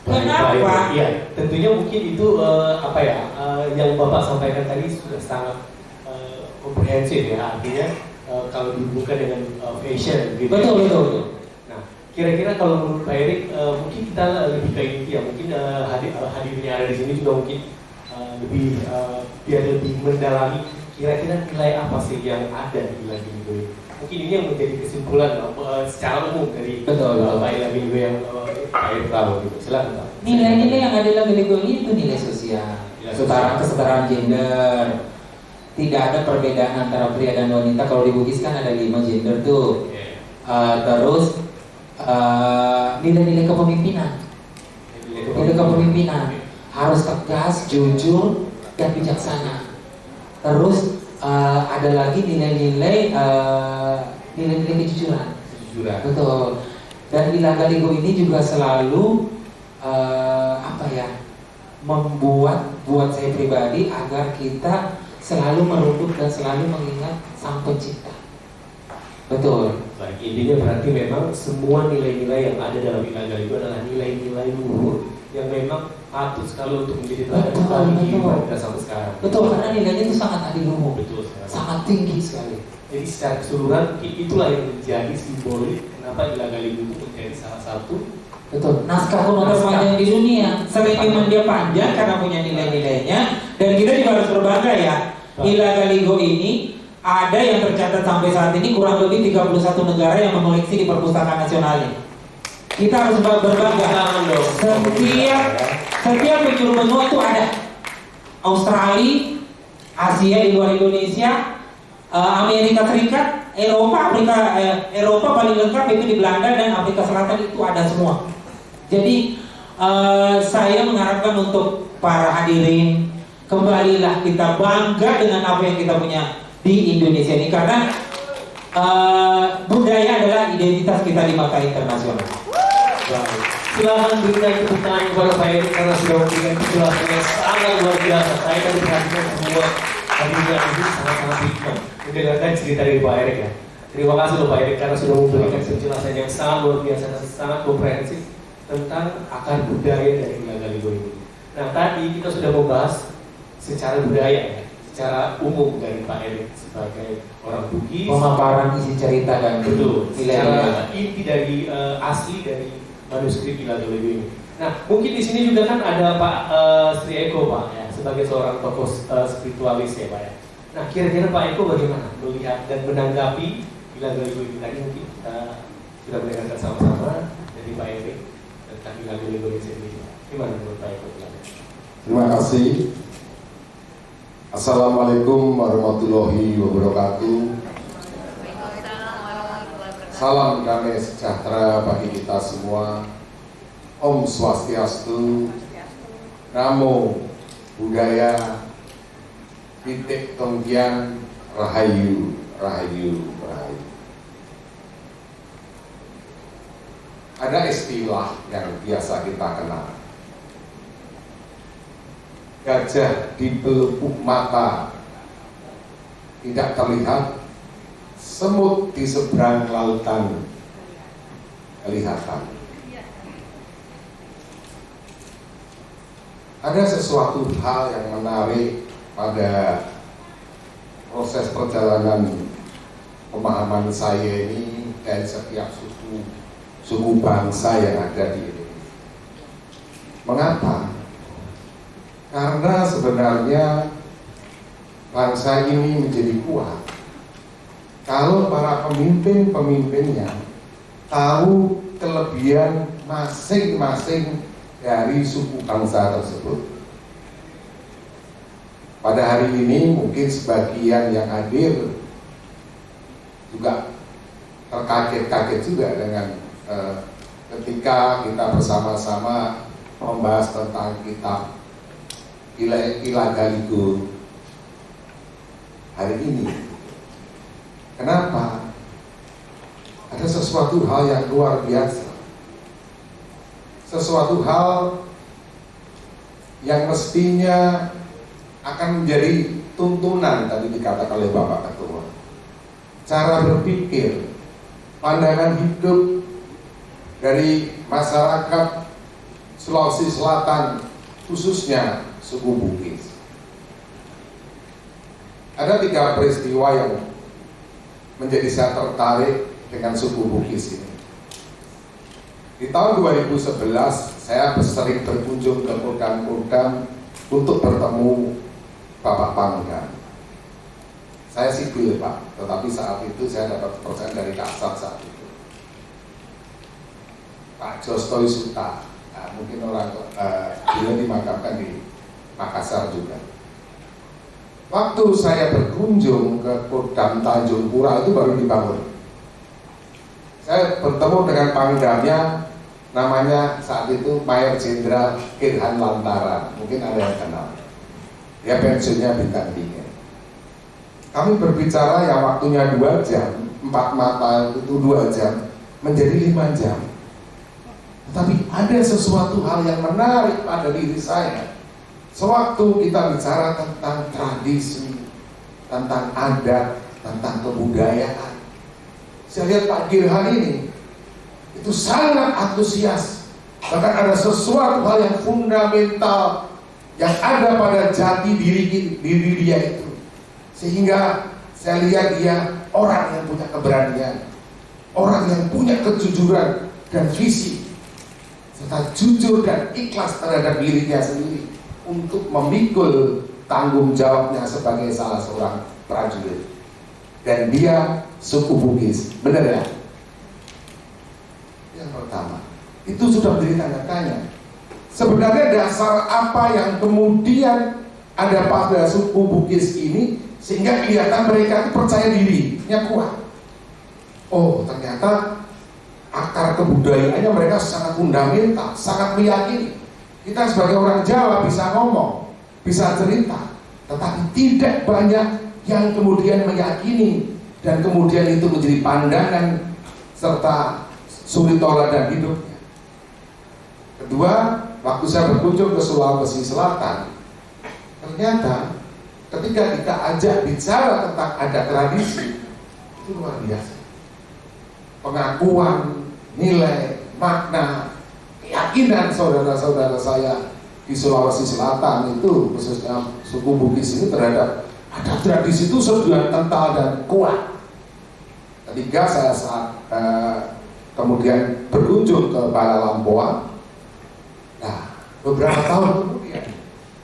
Kenapa? Iya, tentunya mungkin itu yang Bapak sampaikan tadi sudah sangat komprehensif ya, artinya kalau dihubungkan dengan fashion gitu. Betul. Nah, kira-kira kalau menurut Pak Erik, mungkin kita lebih kayak gitu ya, mungkin hadirnya ada di sini juga mungkin biar lebih mendalami kira-kira nilai apa sih yang ada di Ila Galigo ini. Mungkin ini yang menjadi kesimpulan secara umum dari Pak Ila Galigo yang Pak Erik tahu gitu. Silakan Pak. Nilai-nilai yang ada di Ila Galigo ini itu nilai sosial, kesetaraan gender. Tidak ada perbedaan antara pria dan wanita. Kalau di Bugis kan ada 5 gender tuh. Terus nilai-nilai kepemimpinan. Nilai kepemimpinan harus tegas, jujur, dan bijaksana. Terus ada lagi nilai-nilai kejujuran. Betul. Dan Ila Galigo ini juga selalu membuat saya pribadi agar kita selalu merunduk dan selalu mengingat Sang Pencipta. Betul. Baik, intinya berarti memang semua nilai-nilai yang ada dalam Ila Galigo adalah nilai-nilai luhur yang memang patut sekali untuk menjadi teladan bagi kita sampai sekarang. Betul, karena nilainya itu sangat adiluhur. Betul, sangat tinggi sekali. Jadi secara keseluruhan itulah yang menjadi simbolik kenapa Ila Galigo itu menjadi salah satu naskah kuno terpanjang di dunia. Selain memang dia panjang karena punya nilai-nilainya, dan kita juga harus berbangga ya. Ila Galigo ini ada yang tercatat sampai saat ini kurang lebih 31 negara yang mengoleksi di perpustakaan nasionalnya. Kita harus berbangga. Setiap penjuru benua itu ada. Australia, Asia di luar Indonesia, Amerika Serikat, Eropa paling lengkap itu di Belanda, dan Afrika Selatan itu ada semua. Jadi saya mengharapkan untuk para hadirin, kembalilah kita bangga dengan apa yang kita punya di Indonesia ini, karena budaya adalah identitas kita di mata internasional. Silakan berikan tepuk tangan kepada Pak Erik karena sudah memberikan penjelasan yang sangat luar biasa. Saya tadi perhatikan semua hadirnya ini sangat-sangat hikmah mendengarkan cerita dari Pak Erik ya. Terima kasih loh Pak Erik karena sudah memberikan penjelasan yang sangat luar biasa dan sangat komprehensif tentang akar budaya dari Villa Galigo ini. Nah tadi kita sudah membahas secara budaya ya, secara umum dari Pak Erik sebagai orang Bugis. Pemaparan isi cerita dan betul. nilai-nilai. Secara inti dari asli dari manuskrip Villa Galigo ini. Nah, mungkin di sini juga kan ada Pak Sri Eko Pak ya, sebagai seorang tokoh spiritualis ya Pak ya. Nah, kira-kira Pak Eko bagaimana melihat dan menanggapi Villa Galigo ini? Tadi mungkin kita sudah mendengarkan sama-sama dari Pak Erik tentang Villa Galigo ini sendiri. Gimana menurut Pak Eko? Terima kasih. Assalamualaikum warahmatullahi wabarakatuh. Salam damai sejahtera bagi kita semua. Om Swastiastu. Namo Buddhaya. Titik Tongkian. Rahayu, Rahayu, Rahayu. Ada istilah yang biasa kita kenal. Gajah di pelupuk mata tidak terlihat, semut di seberang lautan kelihatan. Ada sesuatu hal yang menarik pada proses perjalanan pemahaman saya ini dari setiap suku bangsa yang ada di Indonesia. Mengapa? Karena sebenarnya bangsa ini menjadi kuat kalau para pemimpin-pemimpinnya tahu kelebihan masing-masing dari suku bangsa tersebut. Pada hari ini mungkin sebagian yang hadir juga terkaget-kaget juga dengan ketika kita bersama-sama membahas tentang kitab Villa Galigo hari ini. Kenapa? Ada sesuatu hal yang luar biasa, sesuatu hal yang mestinya akan menjadi tuntunan, tadi dikatakan oleh Bapak Ketua. Cara berpikir, pandangan hidup dari masyarakat Sulawesi Selatan, khususnya suku Bugis. Ada 3 peristiwa yang menjadi saya tertarik dengan suku Bugis ini. Di tahun 2011 saya sering berkunjung ke Kodam untuk bertemu Bapak Pangdam. Saya sipil Pak, tetapi saat itu saya dapat persen dari Kasat saat itu. Pak Jostoy Suta, nah, mungkin orang beliau dimakamkan di Makassar juga. Waktu saya berkunjung ke Kodam Tanjung Pura itu baru dibangun. Saya bertemu dengan pangdamnya, namanya saat itu Mayor Jenderal Kirhan Lantara, mungkin ada yang kenal. Dia pensiunnya bintang 3. Kami berbicara yang waktunya 2 jam, 4 mata itu 2 jam, menjadi 5 jam. Tetapi ada sesuatu hal yang menarik pada diri saya. Sewaktu kita bicara tentang tradisi, tentang adat, tentang kebudayaan, saya lihat Pak Kirhan ini itu sangat antusias. Bahkan ada sesuatu hal yang fundamental yang ada pada jati diri dia itu, sehingga saya lihat dia orang yang punya keberanian, orang yang punya kejujuran dan visi, serta jujur dan ikhlas terhadap dirinya sendiri untuk memikul tanggung jawabnya sebagai salah seorang prajurit. dan dia suku Bugis. Benar ya? Yang pertama, itu sudah menjadi tanda tanya. Sebenarnya dasar apa yang kemudian ada pada suku Bugis ini sehingga kelihatan mereka itu percaya dirinya kuat. Oh, ternyata akar kebudayaannya mereka sangat fundamental, sangat meyakini. Kita sebagai orang Jawa bisa ngomong, bisa cerita, tetapi tidak banyak yang kemudian meyakini dan kemudian itu menjadi pandangan serta suri toladan hidupnya. Kedua, waktu saya berkunjung ke Sulawesi Selatan, ternyata ketika kita ajak bicara tentang adat tradisi, itu luar biasa. Pengakuan, nilai, makna, keyakinan saudara-saudara saya di Sulawesi Selatan itu, khususnya suku Bugis ini terhadap adat tradisi itu sudah kental dan kuat. Ketika saya kemudian berkunjung ke Balalampoa, nah beberapa tahun kemudian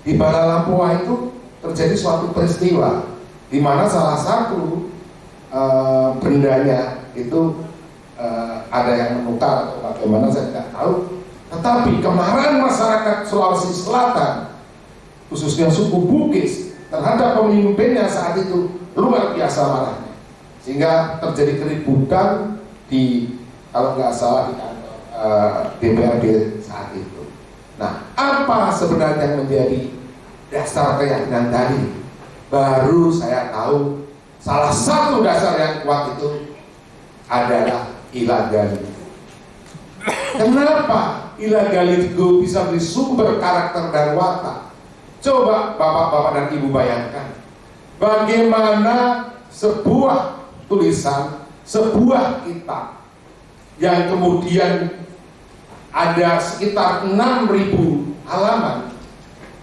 di Balalampoa itu terjadi suatu peristiwa di mana salah satu bendanya itu ada yang menukar atau bagaimana saya tidak tahu, tetapi kemarahan masyarakat Sulawesi Selatan khususnya suku Bugis terhadap pemimpinnya saat itu luar biasa marahnya, sehingga terjadi keributan di, kalau nggak salah, di kantor DPRD saat itu. Nah, apa sebenarnya yang menjadi dasar keyakinan tadi? Baru saya tahu salah satu dasar yang kuat itu adalah ilagali. Kenapa ilagali itu bisa menjadi sumber karakter dan watak? Coba bapak-bapak dan ibu bayangkan bagaimana sebuah tulisan, sebuah kitab yang kemudian ada sekitar 6.000 halaman,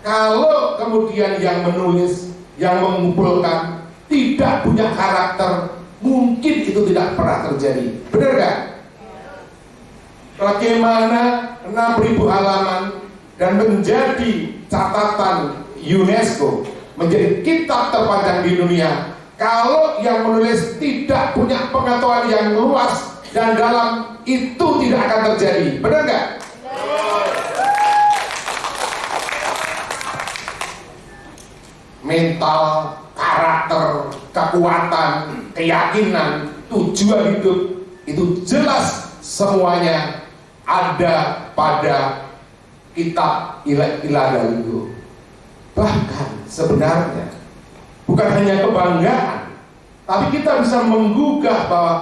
kalau kemudian yang menulis, yang mengumpulkan tidak punya karakter, mungkin itu tidak pernah terjadi. Benar gak? Bagaimana 6.000 halaman dan menjadi catatan UNESCO, menjadi kitab terpanjang di dunia, kalau yang menulis tidak punya pengetahuan yang luas dan dalam, itu tidak akan terjadi. Benar gak? Mental, karakter, kekuatan, keyakinan, tujuan hidup itu jelas semuanya ada pada kitab ilagali itu. Bahkan sebenarnya bukan hanya kebanggaan, tapi kita bisa menggugah bahwa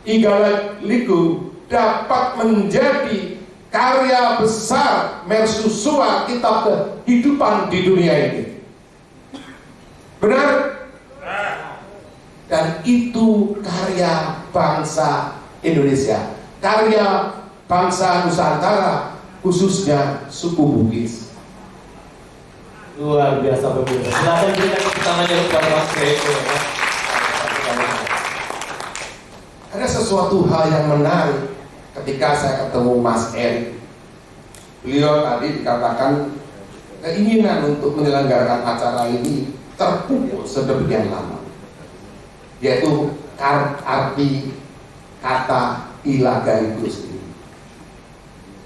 Igaliku dapat menjadi karya besar mercusuar kitab kehidupan di dunia ini. Benar? Dan itu karya bangsa Indonesia, karya bangsa Nusantara, khususnya suku Bugis. Luar biasa pemirsa. Silakan berikan tepuk tangannya kepada Mas Reko. Ada sesuatu hal yang menarik ketika saya ketemu Mas Erik. Beliau tadi dikatakan keinginan untuk menyelenggarakan acara ini terpupuk sedemikian lama, yaitu arti kata ilagali itu sendiri.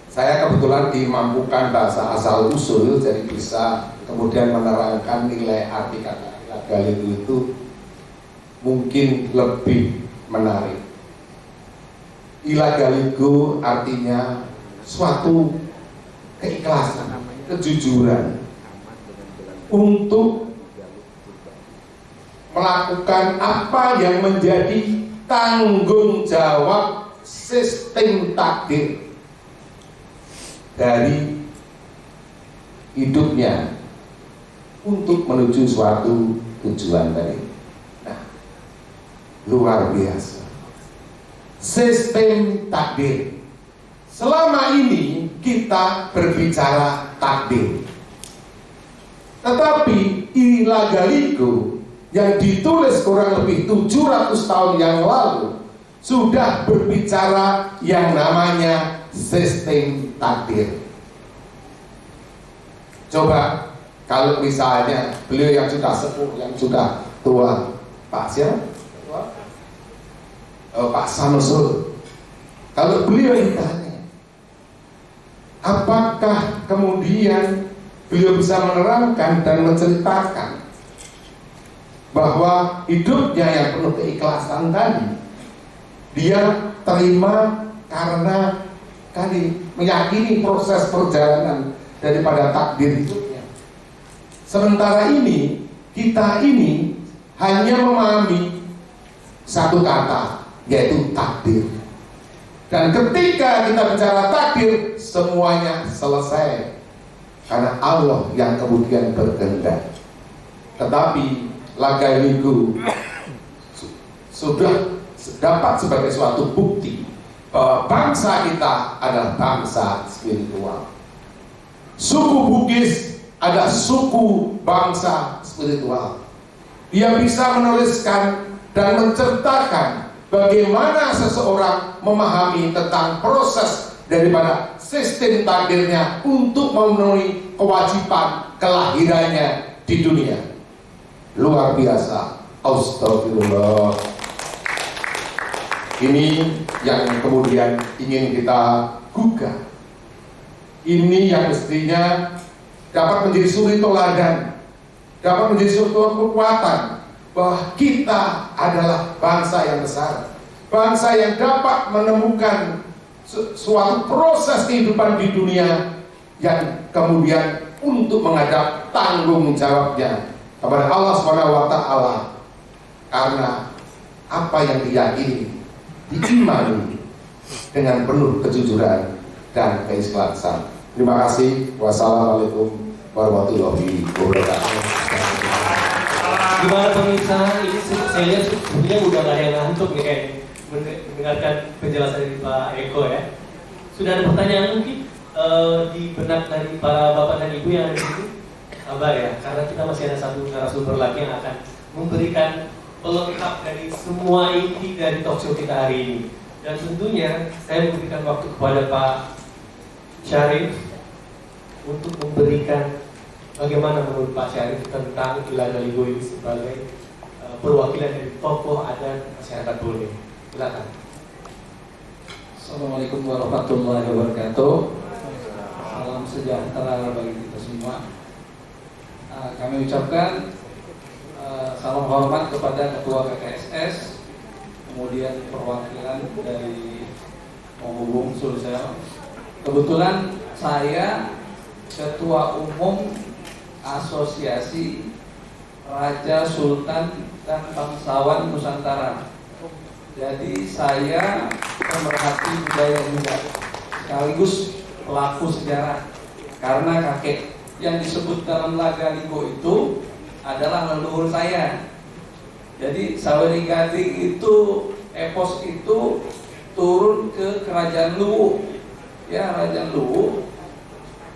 Saya kebetulan dimampukan bahasa asal usul, jadi bisa kemudian menerangkan nilai arti kata ilagali itu mungkin lebih menarik. Ilagaligo artinya suatu keikhlasan, kejujuran untuk melakukan apa yang menjadi tanggung jawab sistem takdir dari hidupnya untuk menuju suatu tujuan tadi. Nah, luar biasa. Sistem takdir. Selama ini kita berbicara takdir, tetapi Ilagaligo yang ditulis kurang lebih 700 tahun yang lalu sudah berbicara yang namanya sistem takdir. Coba kalau misalnya beliau yang sudah sepuh, yang sudah tua, Pak siapa? Pak Samsul. Kalau beliau ditanya, apakah kemudian beliau bisa menerangkan dan menceritakan bahwa hidupnya yang penuh keikhlasan tadi dia terima karena meyakini proses perjalanan daripada takdir hidupnya. Sementara ini kita ini hanya memahami satu kata, yaitu takdir. Dan ketika kita bicara takdir, semuanya selesai karena Allah yang kemudian berkehendak. Tetapi Lagaligo sudah dapat sebagai suatu bukti bahwa bangsa kita adalah bangsa spiritual. Suku Bugis ada suku bangsa spiritual. Dia bisa menuliskan dan menceritakan bagaimana seseorang memahami tentang proses daripada sistem takdirnya untuk memenuhi kewajiban kelahirannya di dunia. Luar biasa. Astagfirullah. Ini yang kemudian ingin kita gugah. Ini yang mestinya dapat menjadi suri toladan, dapat menjadi suatu kekuatan bahwa kita adalah bangsa yang besar, bangsa yang dapat menemukan suatu proses kehidupan di dunia yang kemudian untuk menghadap tanggung jawabnya kepada Allah SWT, karena apa yang diyakini diimani dengan penuh kejujuran dan keikhlasan. Terima kasih. Wassalamualaikum warahmatullahi wabarakatuh. Gimana pemirsa, ini saya lihat sebenarnya udah gak ada yang ngantuk nih kayak mendengarkan penjelasan dari Pak Eko ya. Sudah ada pertanyaan mungkin di benak dari para bapak dan ibu yang ada di sini? Sabar ya, karena kita masih ada satu narasumber lagi yang akan memberikan pelengkap dari semua inti dari talkshow kita hari ini. Dan tentunya saya memberikan waktu kepada Pak Syarif untuk memberikan bagaimana menurut Pak Syarif tentang Lagaligo ini sebagai perwakilan dari tokoh adat masyarakat Bone. Silakan. Assalamualaikum warahmatullahi wabarakatuh. Salam sejahtera bagi kita semua. Kami ucapkan salam hormat kepada Ketua KKSS, kemudian perwakilan dari Penghubung Sulsel. Kebetulan saya Ketua Umum Asosiasi Raja Sultan dan Bangsawan Nusantara. Jadi saya pemerhati budaya juga, sekaligus pelaku sejarah. Karena kakek yang disebut dalam Lagaligo itu adalah leluhur saya. Jadi Saweri Gading itu, epos itu turun ke Kerajaan Luwu. Ya, Raja Luwu.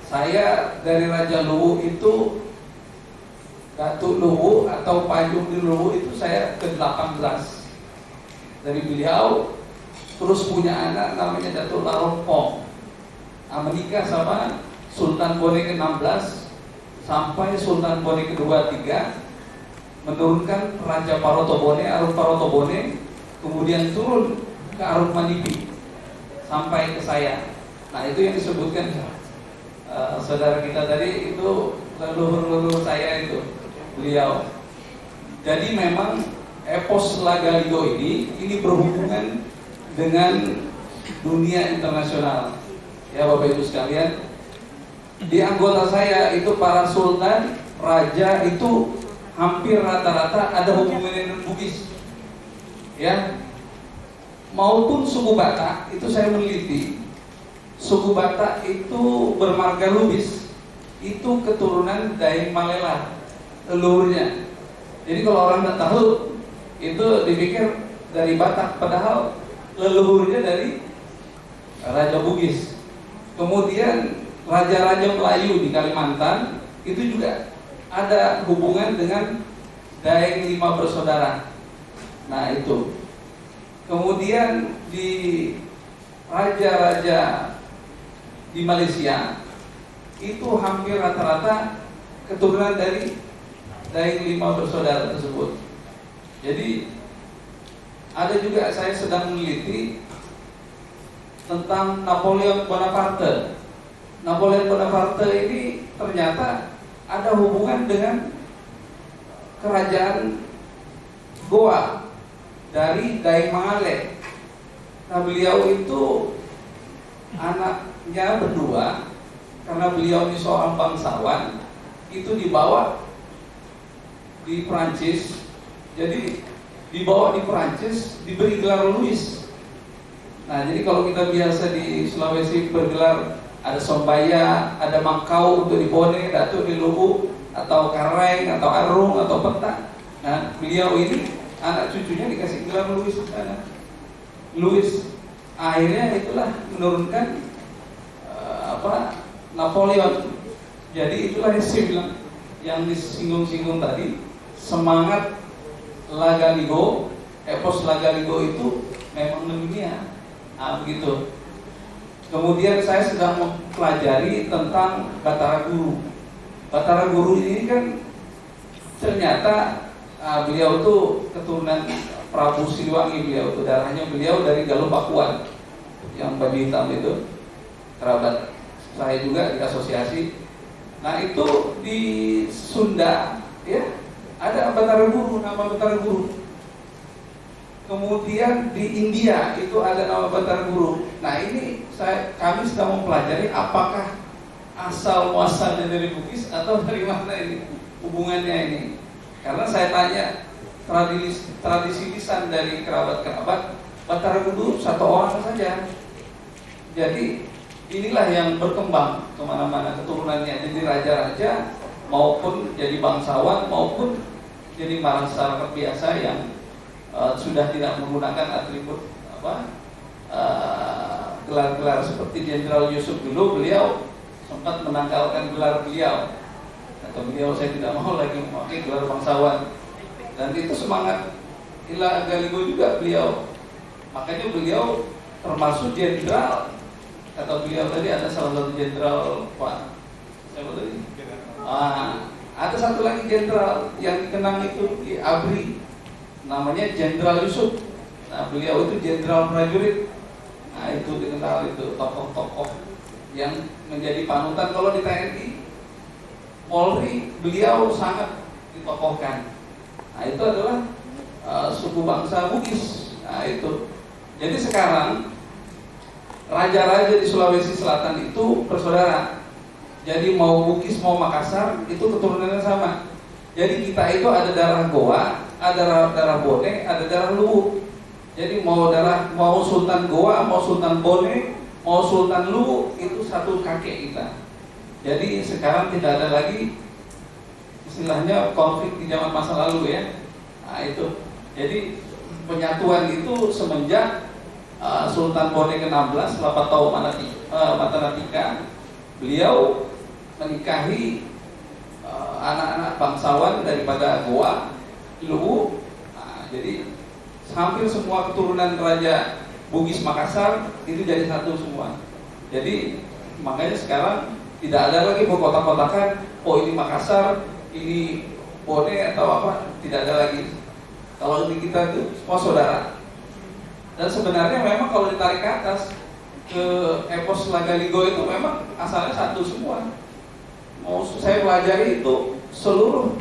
Saya dari Raja Luwu itu, Datuk Luwu atau Panjung di Luwu itu saya ke-18 dari beliau. Terus punya anak namanya Datuk Larompong, menikah sama Sultan Bone ke-16 sampai Sultan Bone ke-23, menurunkan Raja Parotobone, Aruk Parotobone, kemudian turun ke Aruk Manipi sampai ke saya. Nah, itu yang disebutkan saudara kita tadi, itu leluhur saya itu beliau. Jadi memang epos Lagaligo ini berhubungan dengan dunia internasional. Ya Bapak Ibu sekalian, di anggota saya itu para sultan, raja itu hampir rata-rata ada hubungan dengan Bugis. Ya, maupun suku Batak itu saya meneliti. Suku Batak itu bermarga Lubis, itu keturunan Daeng Malela, leluhurnya. Jadi kalau orang tidak tahu, itu dipikir dari Batak, padahal leluhurnya dari Raja Bugis. Kemudian raja-raja Melayu di Kalimantan itu juga ada hubungan dengan Daeng 5 bersaudara. Nah itu. Kemudian di raja-raja di Malaysia itu hampir rata-rata keturunan dari Daeng 5 bersaudara tersebut. Jadi ada juga saya sedang meneliti tentang Napoleon Bonaparte. Napoleon Bonaparte ini ternyata ada hubungan dengan kerajaan Goa dari Daeng Mangale. Nah, beliau itu anaknya berdua, karena beliau ini seorang bangsawan, itu dibawa di Perancis. Jadi dibawa di Perancis, diberi gelar Louis. Nah, jadi kalau kita biasa di Sulawesi bergelar ada Sombaya, ada Mangkau untuk di Bone, Datuk di Lubu, atau Kareng, atau Arung, atau Petak. Nah, beliau ini anak cucunya dikasih gelar Louis di sana. Louis akhirnya itulah menurunkan Napoleon. Jadi itulah yang saya bilang, yang disinggung-singgung tadi, semangat Lagaligo, epos Lagaligo itu memang mendunia. Begitu. Kemudian saya sedang mempelajari tentang Batara Guru. Batara Guru ini kan ternyata beliau itu keturunan Prabu Siliwangi. Darahnya beliau dari Galuh Pakuan, yang baju hitam itu, kerabat saya juga di asosiasi. Nah, itu di Sunda ya ada Batara Guru, nama Batara Guru. Kemudian di India itu ada nama Batara Guru. Nah, ini kami sedang mempelajari apakah asal muasalnya dari Bugis atau dari mana ini hubungannya ini. Karena saya tanya tradisi lisan dari kerabat-kerabat, Batara Guru satu orang saja. Jadi inilah yang berkembang kemana-mana keturunannya, jadi raja-raja maupun jadi bangsawan maupun jadi masyarakat biasa yang sudah tidak menggunakan atribut gelar-gelar seperti Jenderal Yusuf. Dulu beliau sempat menanggalkan gelar beliau, atau beliau saya tidak mau lagi memakai gelar bangsawan, dan itu semangat Lagaligo juga beliau. Makanya beliau termasuk jenderal, kata beliau tadi ada salah satu jenderal Pak siapa tadi? Ada satu lagi jenderal yang dikenang itu di ABRI, namanya Jenderal Yusuf. Nah, beliau itu jenderal prajurit. Nah, itu dikenal, itu tokoh-tokoh yang menjadi panutan. Kalau di TNI, Polri, beliau sangat ditokohkan. Nah, itu adalah suku bangsa Bugis. Nah, itu. Jadi sekarang raja-raja di Sulawesi Selatan itu bersaudara. Jadi mau Bugis mau Makassar itu keturunannya sama. Jadi kita itu ada darah Goa, ada darah Bone, ada darah Luwu. Jadi mau Sultan Goa, mau Sultan Bone, mau Sultan Luwu, itu satu kakek kita. Jadi sekarang tidak ada lagi istilahnya konflik di zaman masa lalu ya. Nah, itu. Jadi penyatuan itu semenjak Sultan Bone ke-16 Lapatau Matanatika, beliau menikahi anak-anak bangsawan daripada Goa, Luwu. Nah, jadi hampir semua keturunan Raja Bugis Makassar itu jadi satu semua. Jadi makanya sekarang tidak ada lagi berkotak-kotakan, oh ini Makassar, ini Bone atau apa, tidak ada lagi. Kalau di kita itu semua saudara. Dan sebenarnya memang kalau ditarik ke atas ke epos Lagaligo itu memang asalnya satu semua. Mau saya pelajari itu seluruh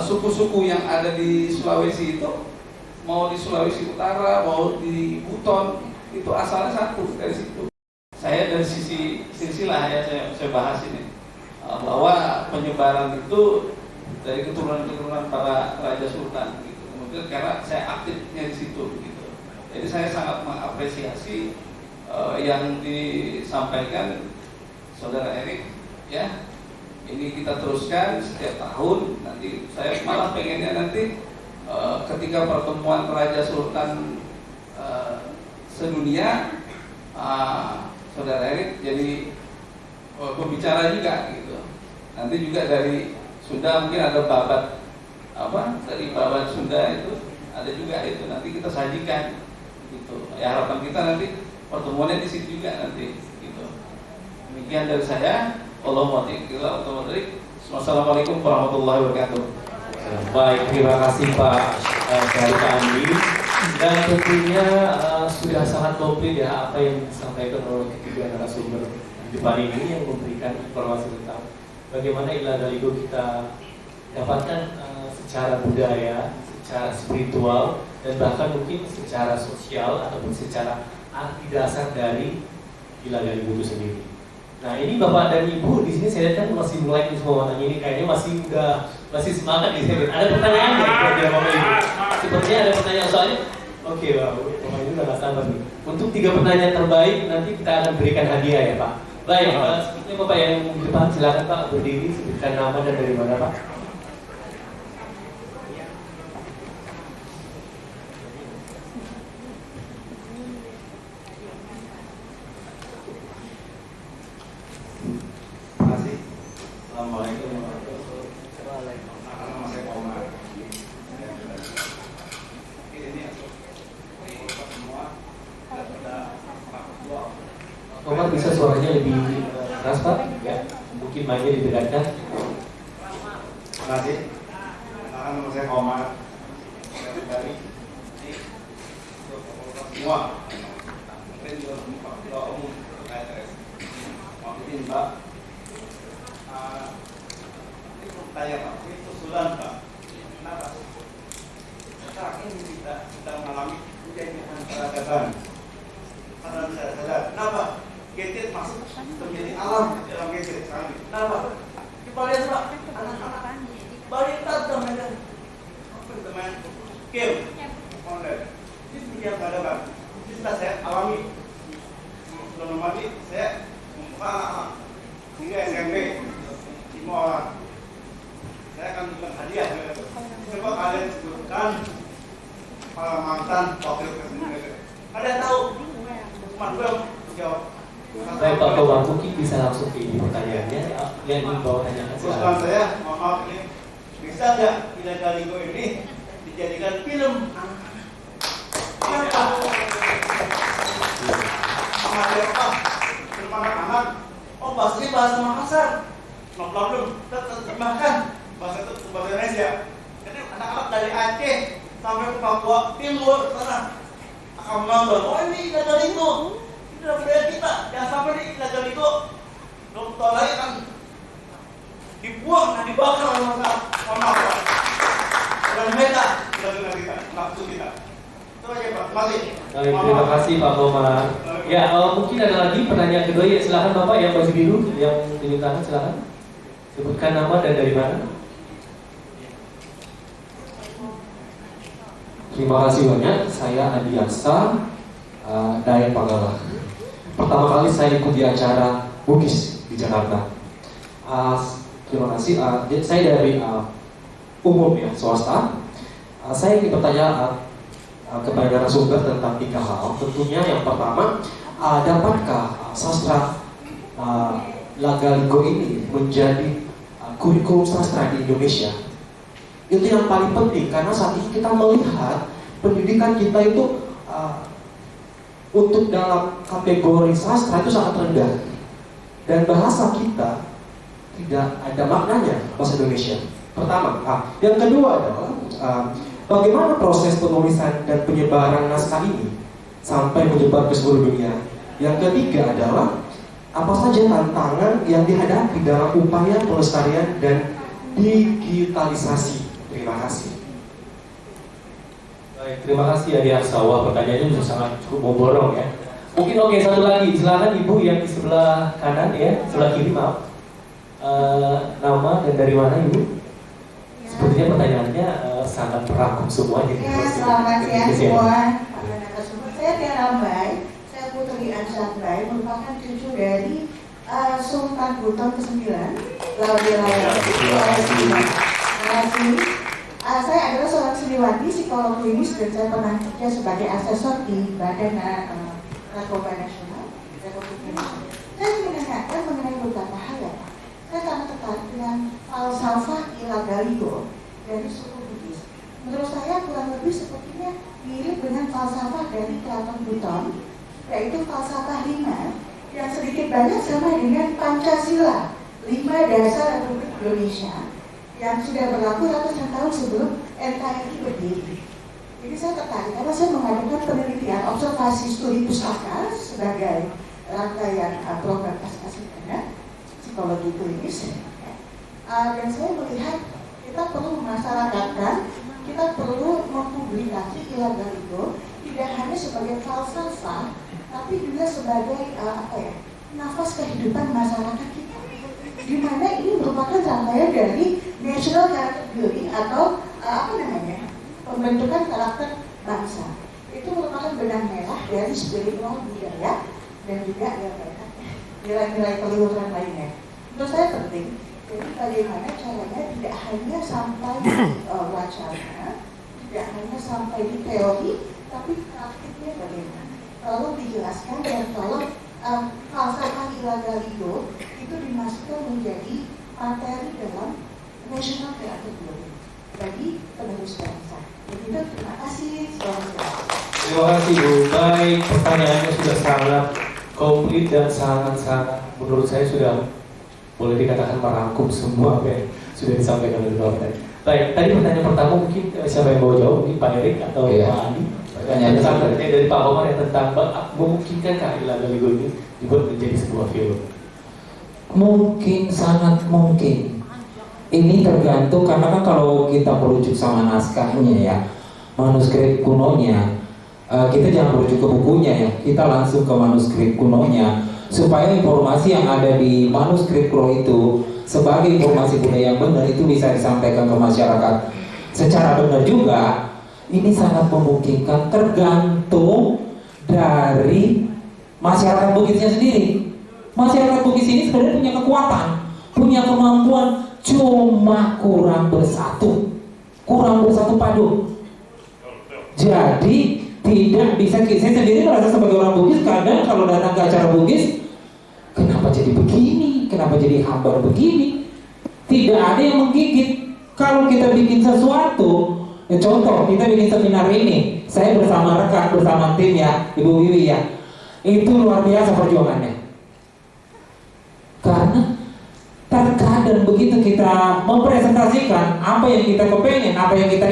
suku-suku yang ada di Sulawesi itu, mau di Sulawesi Utara, mau di Buton, itu asalnya satu dari situ. Saya dari sisi silsilah ya saya bahas ini, bahwa penyebaran itu dari keturunan-keturunan para raja sultan gitu. Kemudian karena saya aktifnya di situ gitu. Jadi saya sangat mengapresiasi yang disampaikan Saudara Erik ya. Ini kita teruskan setiap tahun. Nanti saya malah pengennya nanti ketika pertemuan Raja Sultan sedunia, Saudara Erik jadi pembicara juga gitu. Nanti juga dari Sunda mungkin ada babat dari babat Sunda itu ada juga itu, nanti kita sajikan gitu. Ya harapan kita nanti pertemuannya di situ juga nanti gitu. Demikian dari saya. Wassalamualaikum warahmatullahi wabarakatuh. Baik, terima kasih Pak Syarif Andi. Dan tentunya sudah sangat komplit ya apa yang disampaikan oleh ketiga narasumber di depan ini yang memberikan informasi tentang bagaimana illa galigo kita dapatkan secara budaya, secara spiritual, dan bahkan mungkin secara sosial ataupun secara arti dasar dari illa galigo itu sendiri. Nah ini Bapak dan Ibu di sini saya lihat kan masih melek semua matanya ini, kayaknya masih semangat di sini. Ada pertanyaan nggak buat Bapak Ibu? Sepertinya ada pertanyaan soalnya. Oke, Bapak Ibu udah nggak sabar nih. Untuk 3 pertanyaan terbaik nanti kita akan berikan hadiah ya Pak. Baik, sepertinya Bapak yang di depan silakan Pak berdiri, sebutkan nama dan dari mana Pak. Assalamualaikum warahmatullahi wabarakatuh. Nama saya Omar. Ini semua kepada Pak Ketua. Omar bisa suaranya lebih keras Pak? Ya, mungkin mainnya didekatkan. Terima kasih. Nama saya Omar. Dari semua. Mungkin juga Pak Ketua Umum PTS. Mungkin Pak. Ini pertanyaan Pak, ini usulan Pak. Kenapa? Sekarang ini kita mengalami perjanjian peradaban. Karena bisa sadar, kenapa? Gadget masuk menjadi alam dalam gadget sekarang ini. Kenapa? Kita lihat Pak, anak-anak balita sudah main game online. Ini perjanjian peradaban. Ini sudah saya alami. Sebelum mati, saya membuka anak-anak hingga SMP. Semua orang, saya akan berikan hadiah. Coba kalian sebutkan para mantan wakil presiden. Kalian tahu? Cuma belum jawab. Baik Pak Ketua, mungkin bisa langsung ke ini pertanyaannya yang ingin bawa tanyakan Usulan silakan. saya, mohon maaf ini bisa nggak Illa Galigo ini dijadikan film? Kenapa? Sama siapa? Film anak-anak. Oh bahasanya bahasa Makassar. No problem, kita terjemahkan bahasa itu ke bahasa Indonesia. Jadi anak-anak dari Aceh sampai ke Papua Timur sana akan menonton. Oh ini Illa Galigo, ini adalah budaya kita. Jangan sampai ini Illa Galigo 20 tahun lagi kan dibuang dan dibakar oleh masyarakat. Maaf Pak. Dan mereka budaya kita, nafsu kita. Itu aja Pak. Terima kasih. Baik, terima kasih Pak Komar. Ya, mungkin ada lagi pertanyaan kedua ya, silakan Bapak yang baju biru yang tunjuk tangan silakan. Sebutkan nama dan dari mana. Terima kasih banyak. Saya Adi Aksa, Daeng Panggalah. Pertama kali saya ikut di acara Bugis di Jakarta. Terima kasih. Saya dari umum ya, swasta. Saya ingin bertanya kepada narasumber tentang 3 hal. Tentunya yang pertama, dapatkah sastra Illa Galigo ini menjadi kurikulum sastra di Indonesia? Itu yang paling penting karena saat ini kita melihat pendidikan kita itu untuk dalam kategori sastra itu sangat rendah dan bahasa kita tidak ada maknanya bahasa Indonesia. Pertama, yang kedua adalah bagaimana proses penulisan dan penyebaran naskah ini sampai menyebar ke seluruh dunia. Yang ketiga adalah apa saja tantangan yang dihadapi dalam upaya pelestarian dan digitalisasi. Terima kasih. Baik, terima kasih Adi Aksa. Wah, pertanyaannya sudah sangat cukup memborong ya. Mungkin oke, satu lagi, silakan Ibu yang di sebelah kanan ya, sebelah kiri maaf. Nama dan dari mana Ibu? Sepertinya pertanyaannya sangat merangkum semua. Ya, selamat siang semua. Saya Tiara Mbai, saya Putri Ansar-Mbai, merupakan cucu dari Sultan Buton ke-9. Saya adalah seorang seniwati psikolog klinis dan saya pernah kerja sebagai asesor di Badan Narkoba Nasional, Republik Indonesia. Saya ingin menanyakan mengenai beberapa hal ya Pak. Saya sangat tertarik dengan falsafah Illa Galigo dari suku Bugis. Menurut saya kurang lebih sepertinya mirip dengan falsafah dari Keraton Buton, yaitu falsafah 5 yang sedikit banyak sama dengan Pancasila, 5 dasar Republik Indonesia yang sudah berlaku ratusan tahun sebelum NKRI berdiri. Jadi saya tertarik karena saya mengadakan penelitian observasi studi pustaka sebagai rangkaian program S.K. psikologi klinis. Dan saya melihat kita perlu memasyarakatkan, kita perlu mempublikasi Ilagaligo tidak hanya sebagai falsafah, tapi juga sebagai nafas kehidupan masyarakat kita. Di mana ini merupakan rangkaian dari national character building atau pembentukan karakter bangsa. Itu merupakan benang merah dari spiritual budaya dan juga nilai-nilai keluhuran lainnya. Menurut saya penting. Jadi bagaimana caranya tidak hanya sampai di wacana, tidak hanya sampai di teori, tapi praktiknya bagaimana. Kalau dijelaskan dan kalau falsafah Ilagaligo itu dimasukkan menjadi materi dalam national character building bagi penerus bangsa. Begitu, terima kasih. Terima kasih Bu. Baik, pertanyaannya sudah sangat komplit dan sangat menurut saya sudah boleh dikatakan merangkum semua apa yang sudah disampaikan oleh Bapak tadi. Baik, tadi pertanyaan pertama mungkin siapa yang mau jawab? Mungkin Pak Erik atau Pak Andi? Pertanyaan dari Pak Omar yang tentang memungkinkankah Ilagaligo ini dibuat menjadi sebuah film? Mungkin, sangat mungkin. Ini tergantung karena kan kalau kita merujuk sama naskahnya ya, manuskrip kunonya, kita jangan merujuk ke bukunya ya, kita langsung ke manuskrip kunonya supaya informasi yang ada di manuskrip kuno itu sebagai informasi budaya yang benar itu bisa disampaikan ke masyarakat secara benar juga. Ini sangat memungkinkan, tergantung dari masyarakat Bugisnya sendiri. Masyarakat Bugis ini sebenarnya punya kekuatan, punya kemampuan, cuma kurang bersatu padu. Jadi tidak bisa, saya sendiri merasa sebagai orang Bugis kadang kalau datang ke acara Bugis, kenapa jadi begini, kenapa jadi hambar begini, tidak ada yang menggigit. Kalau kita bikin sesuatu, contoh kita bikin seminar ini, saya bersama rekan, bersama tim ya, Ibu Wiwi ya, itu luar biasa perjuangannya. Karena terkadang begitu kita mempresentasikan apa yang kita kepengen, apa yang kita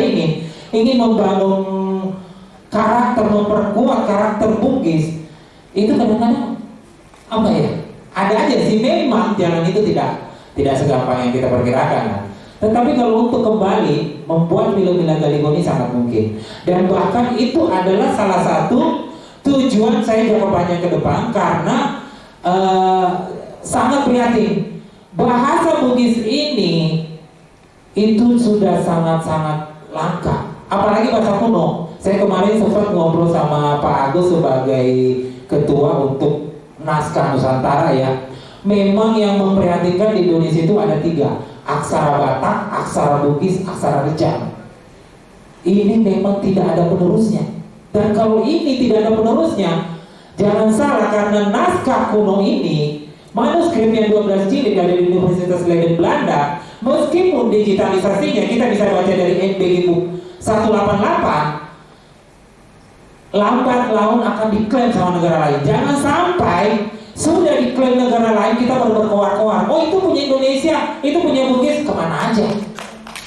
ingin membangun karakter, memperkuat karakter Bugis, itu kadang-kadang ada aja sih, memang jalan itu tidak segampang yang kita perkirakan. Tetapi kalau untuk kembali membuat film Ilagaligo ini sangat mungkin, dan bahkan itu adalah salah satu tujuan saya jangka panjang ke depan karena sangat prihatin. Bahasa Bugis ini itu sudah sangat-sangat langka, apalagi bahasa kuno. Saya kemarin sempat ngobrol sama Pak Agus sebagai ketua untuk naskah Nusantara ya. Memang yang memprihatinkan di Indonesia itu ada 3, aksara Batak, aksara Bugis, aksara Rejang. Ini memang tidak ada penerusnya. Dan kalau ini tidak ada penerusnya, jangan salah, karena naskah kuno ini, manuskrip yang 12 jilid dari Universitas Leiden Belanda, meskipun digitalisasinya kita bisa baca dari NBG Book 188, lambat laun akan diklaim sama negara lain. Jangan sampai sudah diklaim negara lain kita baru berkoar-koar, oh itu punya Indonesia, itu punya Bugis, kemana aja?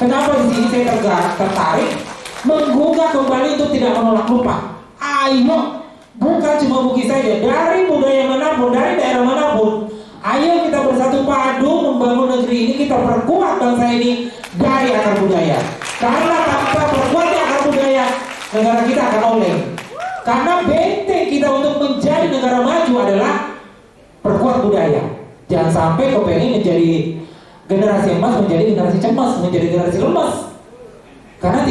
Kenapa di sini saya tertarik menggugah kembali untuk tidak menolak lupa. Ayo, bukan cuma Bugis saja, dari budaya manapun, dari daerah manapun, ayo kita bersatu padu membangun negeri ini, kita perkuat bangsa ini dari akar budaya. Karena tanpa perkuatnya akar budaya, negara kita akan oleng. Karena benteng kita untuk menjadi negara maju adalah perkuat budaya. Jangan sampai kepengen menjadi generasi emas menjadi generasi cemas, menjadi generasi lemas. Karena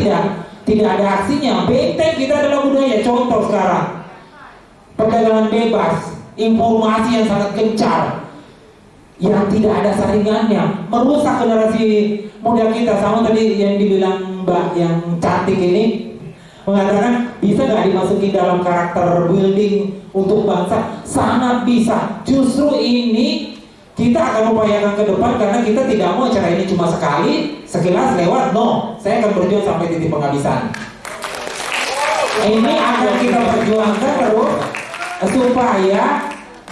tidak ada aksinya. Benteng kita adalah budaya. Contoh sekarang, perdagangan bebas, informasi yang sangat gencar, yang tidak ada saringannya, merusak generasi muda kita. Sama tadi yang dibilang Mbak yang cantik ini, mengatakan bisa nggak dimasukin dalam karakter building untuk bangsa? Sangat bisa. Justru ini kita akan upayakan ke depan karena kita tidak mau acara ini cuma sekali, sekilas lewat. No, saya akan berjuang sampai titik penghabisan. Ini akan kita perjuangkan terus supaya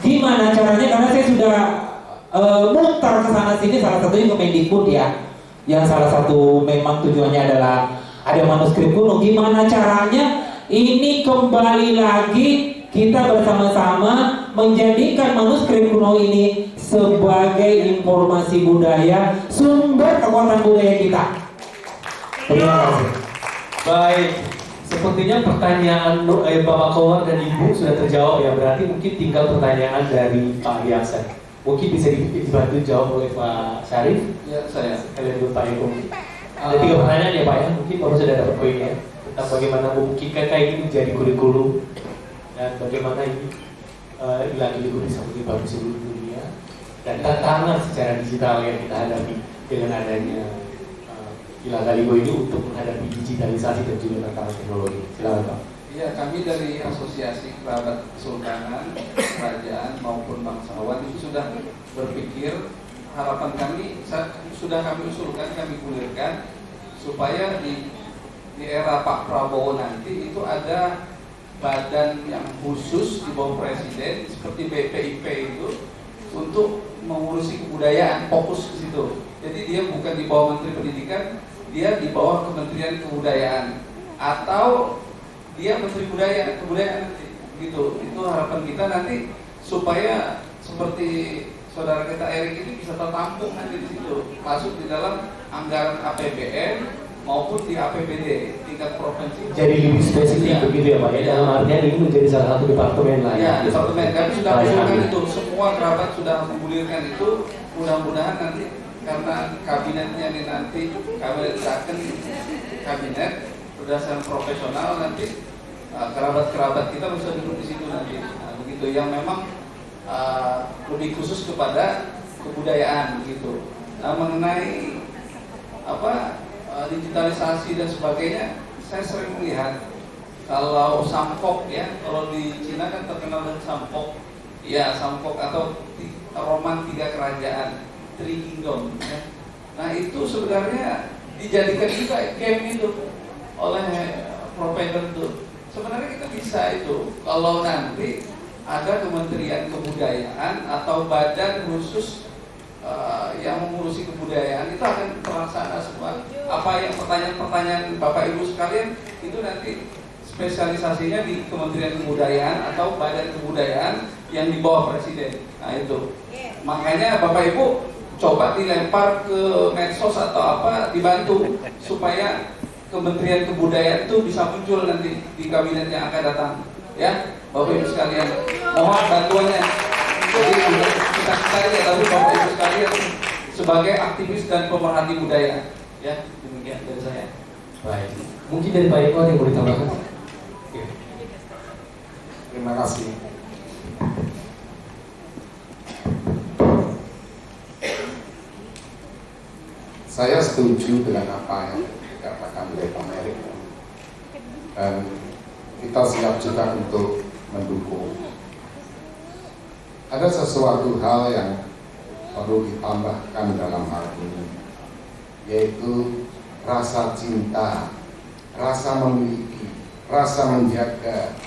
gimana caranya, karena saya sudah mutar ke sana sini, salah satunya ke Mendikbud ya, yang salah satu memang tujuannya adalah ada manuskrip kuno. Gimana caranya ini kembali lagi kita bersama-sama menjadikan manuskrip kuno ini sebagai informasi budaya, sumber kekuatan budaya kita. Terima kasih. Baik, sepertinya pertanyaan Bapak Komar dan Ibu sudah terjawab ya. Berarti mungkin tinggal pertanyaan dari Pak Biasa. Mungkin bisa dibantu jawab oleh Pak Syarif. Ya, saya. Kalian dulu Pak Eko. Ada 3 pertanyaan ya Pak ya. Mungkin Bapak sudah dapat poinnya tentang bagaimana memungkinkan kayak ini menjadi kurikulum dan bagaimana ini Ilagaligo bisa menyebar di seluruh dunia dan tantangan secara digital yang kita hadapi dengan adanya Ilagaligo ini untuk menghadapi digitalisasi dan juga tantangan teknologi. Silakan Pak. Ya, kami dari Asosiasi Kerabat Kesultanan, Kerajaan maupun bangsawan itu sudah berpikir, harapan kami sudah kami usulkan, kami gulirkan supaya di era Pak Prabowo nanti itu ada badan yang khusus di bawah Presiden seperti BPIP itu untuk mengurusi kebudayaan, fokus ke situ. Jadi dia bukan di bawah Menteri Pendidikan, dia di bawah Kementerian Kebudayaan atau dia Menteri Kebudayaan nanti, gitu. Itu harapan kita nanti supaya seperti saudara kita Erik ini bisa tertampung nanti di situ, masuk di dalam anggaran APBN maupun di APBD tingkat provinsi. Jadi lebih spesifik begitu ya Pak ya. Dalam artian ini menjadi salah satu departemen lah. Ya, departemen. Kami sudah mengusulkan itu, semua kerabat sudah menggulirkan itu. Mudah-mudahan nanti karena kabinetnya ini nanti kabinet berdasarkan profesional nanti kerabat-kerabat kita bisa duduk di situ nanti. Nah, begitu yang memang lebih khusus kepada kebudayaan begitu. Nah, mengenai digitalisasi dan sebagainya, saya sering melihat kalau Samkok ya, kalau di Cina kan terkenal dengan Samkok, ya Samkok atau roman 3 kerajaan, Three Kingdom. Ya. Nah itu sebenarnya dijadikan juga game itu oleh provider itu. Sebenarnya kita bisa itu kalau nanti ada Kementerian Kebudayaan atau badan khusus yang mengurusi kebudayaan itu akan terlaksana semua. Apa yang pertanyaan-pertanyaan Bapak Ibu sekalian itu nanti spesialisasinya di Kementerian Kebudayaan atau Badan Kebudayaan yang di bawah Presiden. Nah itu. Makanya Bapak Ibu coba dilempar ke medsos atau apa, dibantu supaya Kementerian Kebudayaan itu bisa muncul nanti di kabinet yang akan datang. Ya, Bapak Ibu sekalian, mohon bantuannya. Jadi kita ya, tapi Bapak Ibu sekalian sebagai aktivis dan pemerhati budaya. Ya, demikian dari saya. Baik. Mungkin dari Pak Eko ada yang mau ditambahkan? Oke. Terima kasih. Saya setuju dengan apa yang dikatakan oleh Pak Erik, dan kita siap juga untuk mendukung. Ada sesuatu hal yang perlu ditambahkan dalam hal ini, yaitu rasa cinta, rasa memiliki, rasa menjaga,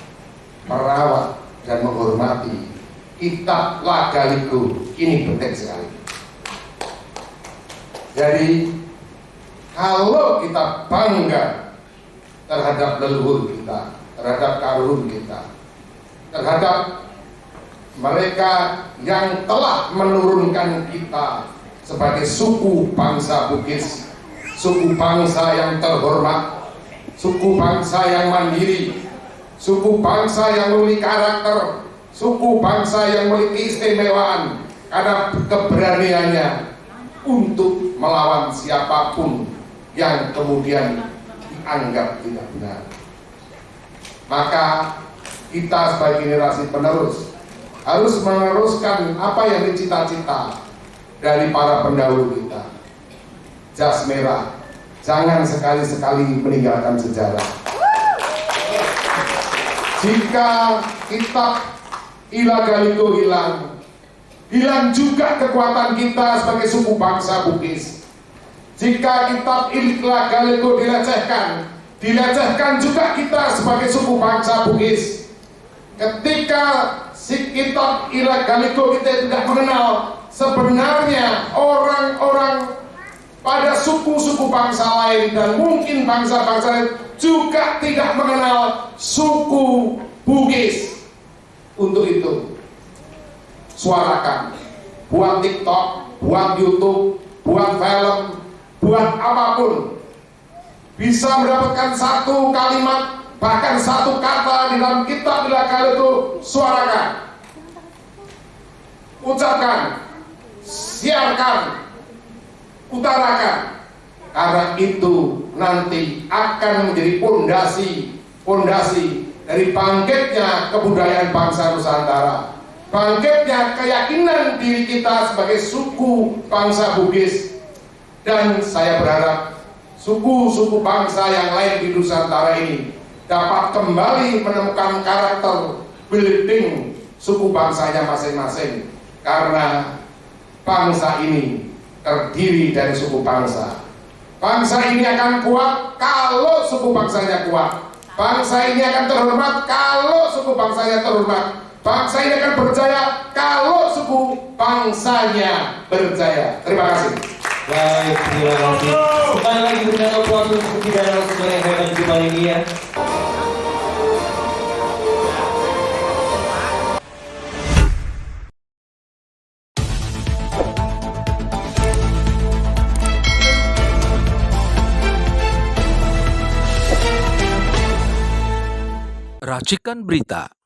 merawat dan menghormati kitab Lagaligo. Ini penting sekali. Jadi kalau kita bangga terhadap leluhur kita, terhadap karun kita, terhadap mereka yang telah menurunkan kita sebagai suku bangsa Bugis, suku bangsa yang terhormat, suku bangsa yang mandiri, suku bangsa yang memiliki karakter, suku bangsa yang memiliki keistimewaan karena keberaniannya untuk melawan siapapun yang kemudian dianggap tidak benar. Maka kita sebagai generasi penerus harus meneruskan apa yang dicita-cita dari para pendahulu kita. Jas merah, jangan sekali-sekali meninggalkan sejarah. Jika kitab Ilagaligo hilang, hilang juga kekuatan kita sebagai suku bangsa Bugis. Jika kitab Ilagaligo dilecehkan juga kita sebagai suku bangsa Bugis. Ketika si kitab Ilagaligo kita tidak mengenal sebenarnya orang-orang pada suku-suku bangsa lain, dan mungkin bangsa-bangsa lain juga tidak mengenal suku Bugis. Untuk itu, suarakan, buat TikTok, buat YouTube, buat film, buat apapun, bisa mendapatkan satu kalimat, bahkan satu kata di dalam kitab Bila-Kala itu, suarakan, ucapkan, siarkan, utarakan, karena itu nanti akan menjadi pondasi dari bangkitnya kebudayaan bangsa Nusantara, bangkitnya keyakinan diri kita sebagai suku bangsa Bugis. Dan saya berharap suku-suku bangsa yang lain di Nusantara ini dapat kembali menemukan karakter building suku bangsanya masing-masing, karena bangsa ini terdiri dari suku bangsa. Bangsa ini akan kuat kalau suku bangsanya kuat. Bangsa ini akan terhormat kalau suku bangsanya terhormat. Bangsa ini akan berjaya kalau suku bangsanya berjaya. Terima kasih. Baik, terima kasih. Kembali lagi berikan aplaus untuk ketiga narasumber yang hebat di kali ini ya. Racikan Berita